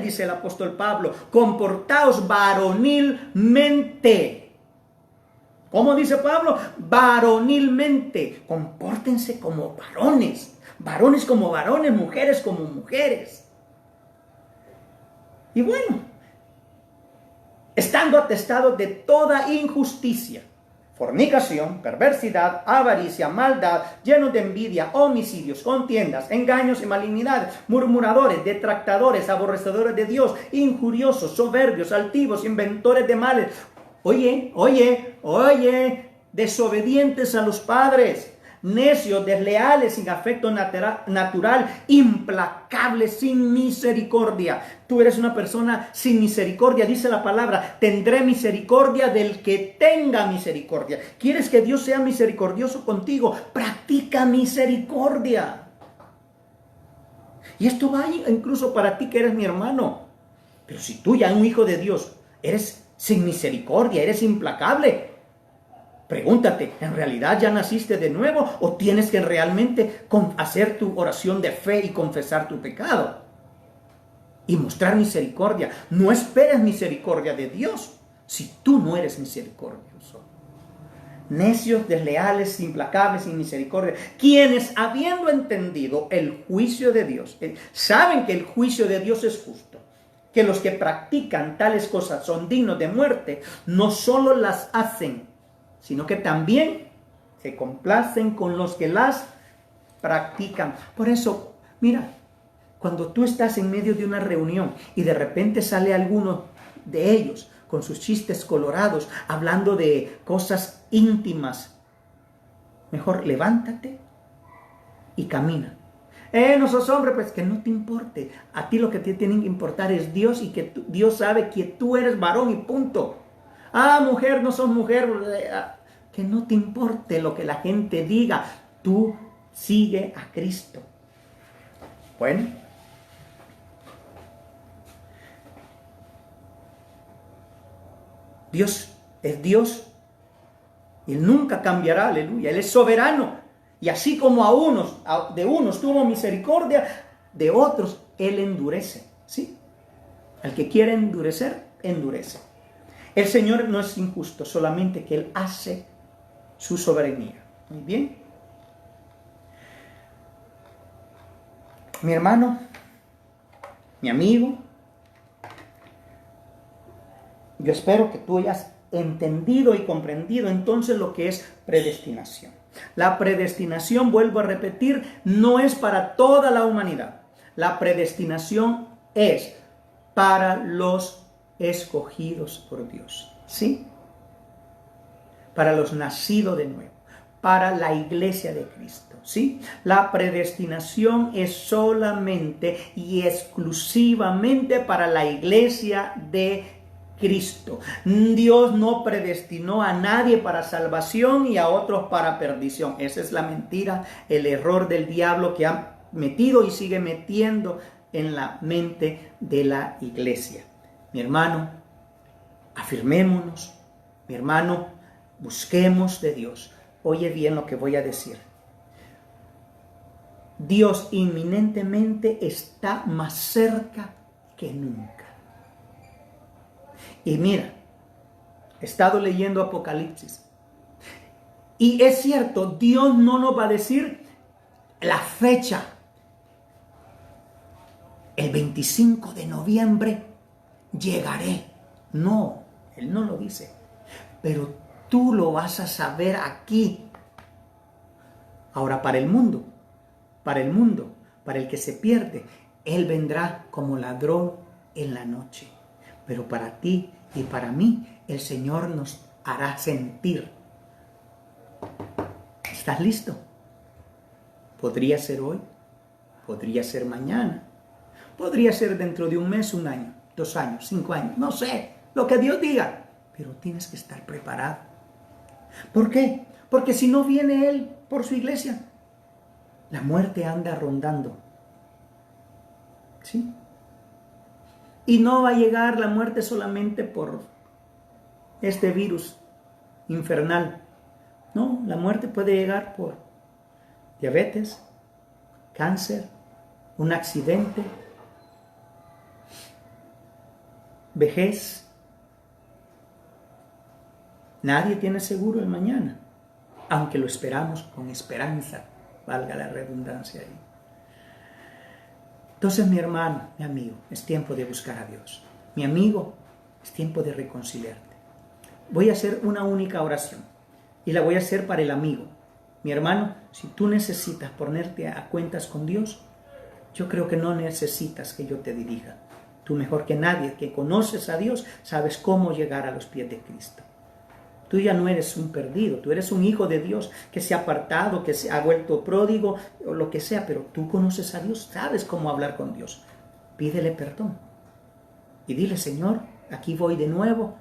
S1: dice el apóstol Pablo, comportaos varonilmente. ¿Cómo dice Pablo? Varonilmente. Compórtense como varones. Varones como varones, mujeres como mujeres. Y bueno, estando atestados de toda injusticia, fornicación, perversidad, avaricia, maldad, llenos de envidia, homicidios, contiendas, engaños y malignidades, murmuradores, detractadores, aborrecedores de Dios, injuriosos, soberbios, altivos, inventores de males. Oye, desobedientes a los padres, necios, desleales, sin afecto natural, implacables, sin misericordia. Tú eres una persona sin misericordia, dice la palabra, tendré misericordia del que tenga misericordia. ¿Quieres que Dios sea misericordioso contigo? Practica misericordia. Y esto va incluso para ti que eres mi hermano. Pero si tú ya un hijo de Dios eres sin misericordia, eres implacable, pregúntate, ¿en realidad ya naciste de nuevo o tienes que realmente hacer tu oración de fe y confesar tu pecado? Y mostrar misericordia. No esperes misericordia de Dios si tú no eres misericordioso. Necios, desleales, implacables, sin misericordia, quienes habiendo entendido el juicio de Dios, saben que el juicio de Dios es justo, que los que practican tales cosas son dignos de muerte, no solo las hacen, sino que también se complacen con los que las practican. Por eso, mira, Cuando tú estás en medio de una reunión y de repente sale alguno de ellos con sus chistes colorados, hablando de cosas íntimas, mejor levántate y camina. No sos hombre, pues que no te importe. A ti lo que te tiene que importar es Dios, y que Dios sabe que tú eres varón y punto. Mujer, no sos mujer. Que no te importe lo que la gente diga. Tú sigue a Cristo. Bueno. Dios es Dios. Y Él nunca cambiará, aleluya. Él es soberano. Y así como de unos tuvo misericordia, de otros Él endurece. ¿Sí? Al que quiere endurecer, endurece. El Señor no es injusto, solamente que Él hace su soberanía. Muy bien. Mi hermano, mi amigo, yo espero que tú hayas entendido y comprendido entonces lo que es predestinación. La predestinación, vuelvo a repetir, no es para toda la humanidad. La predestinación es para los escogidos por Dios, ¿sí? Para los nacidos de nuevo, para la iglesia de Cristo, ¿sí? La predestinación es solamente y exclusivamente para la iglesia de Cristo. Dios no predestinó a nadie para salvación y a otros para perdición. Esa es la mentira, el error del diablo que ha metido y sigue metiendo en la mente de la iglesia. Mi hermano, afirmémonos. Mi hermano, busquemos de Dios. Oye bien lo que voy a decir. Dios inminentemente está más cerca que nunca. Y mira, he estado leyendo Apocalipsis. Y es cierto, Dios no nos va a decir la fecha. El 25 de noviembre llegaré. No, Él no lo dice. Pero tú lo vas a saber aquí. Ahora, para el mundo, para el que se pierde, Él vendrá como ladrón en la noche. Pero para ti y para mí, el Señor nos hará sentir. ¿Estás listo? Podría ser hoy, podría ser mañana, podría ser dentro de un mes, 1 año, 2 años, 5 años, no sé, lo que Dios diga. Pero tienes que estar preparado. ¿Por qué? Porque si no viene Él por su iglesia, la muerte anda rondando. ¿Sí? Y no va a llegar la muerte solamente por este virus infernal. No, la muerte puede llegar por diabetes, cáncer, un accidente, vejez. Nadie tiene seguro el mañana, aunque lo esperamos con esperanza, valga la redundancia ahí. Entonces, mi hermano, mi amigo, es tiempo de buscar a Dios. Mi amigo, es tiempo de reconciliarte. Voy a hacer una única oración y la voy a hacer para el amigo. Mi hermano, si tú necesitas ponerte a cuentas con Dios, yo creo que no necesitas que yo te dirija. Tú mejor que nadie que conoces a Dios, sabes cómo llegar a los pies de Cristo. Tú ya no eres un perdido, tú eres un hijo de Dios que se ha apartado, que se ha vuelto pródigo o lo que sea, pero tú conoces a Dios, sabes cómo hablar con Dios. Pídele perdón y dile: Señor, aquí voy de nuevo,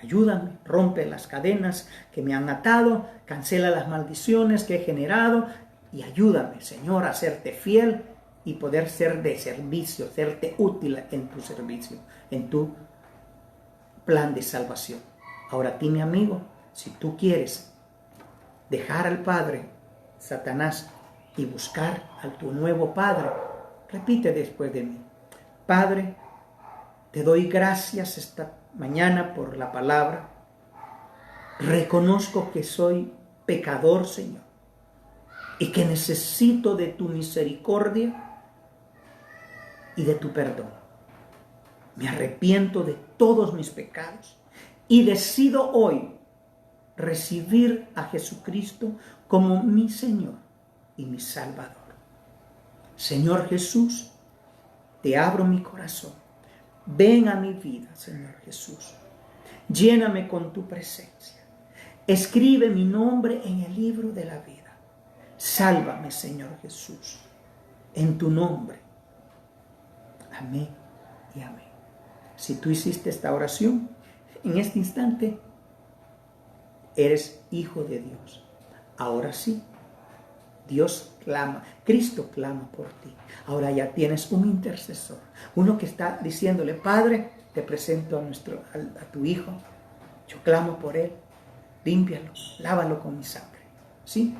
S1: ayúdame, rompe las cadenas que me han atado, cancela las maldiciones que he generado y ayúdame, Señor, a serte fiel y poder ser de servicio, serte útil en tu servicio, en tu plan de salvación. Ahora a ti, mi amigo, si tú quieres dejar al Padre, Satanás, y buscar a tu nuevo Padre, repite después de mí: Padre, te doy gracias esta mañana por la palabra. Reconozco que soy pecador, Señor, y que necesito de tu misericordia y de tu perdón. Me arrepiento de todos mis pecados y decido hoy recibir a Jesucristo como mi Señor y mi Salvador. Señor Jesús, te abro mi corazón. Ven a mi vida, Señor Jesús. Lléname con tu presencia. Escribe mi nombre en el libro de la vida. Sálvame, Señor Jesús, en tu nombre. Amén y amén. Si tú hiciste esta oración, en este instante, eres hijo de Dios. Ahora sí, Dios clama, Cristo clama por ti. Ahora ya tienes un intercesor, uno que está diciéndole: Padre, te presento a tu hijo, yo clamo por él, límpialo, lávalo con mi sangre. ¿Sí?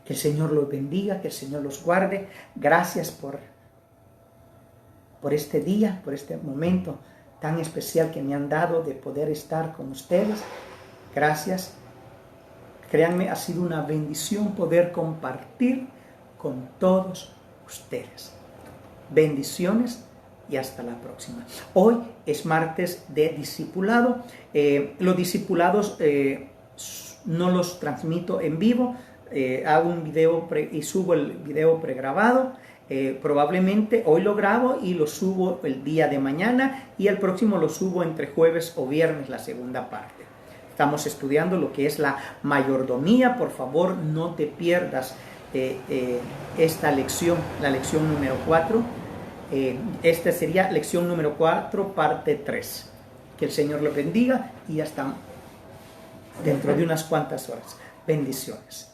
S1: Que el Señor los bendiga, que el Señor los guarde. Gracias por este día, por este momento tan especial que me han dado de poder estar con ustedes. Gracias. Créanme, ha sido una bendición poder compartir con todos ustedes. Bendiciones y hasta la próxima. Hoy es martes de discipulado. Los discipulados no los transmito en vivo. Hago un video y subo el video pregrabado. Probablemente hoy lo grabo y lo subo el día de mañana, y el próximo lo subo entre jueves o viernes, la segunda parte. Estamos estudiando lo que es la mayordomía. Por favor, no te pierdas esta lección, la lección número 4. Esta sería lección número 4, parte 3. Que el Señor los bendiga y hasta dentro de unas cuantas horas. Bendiciones.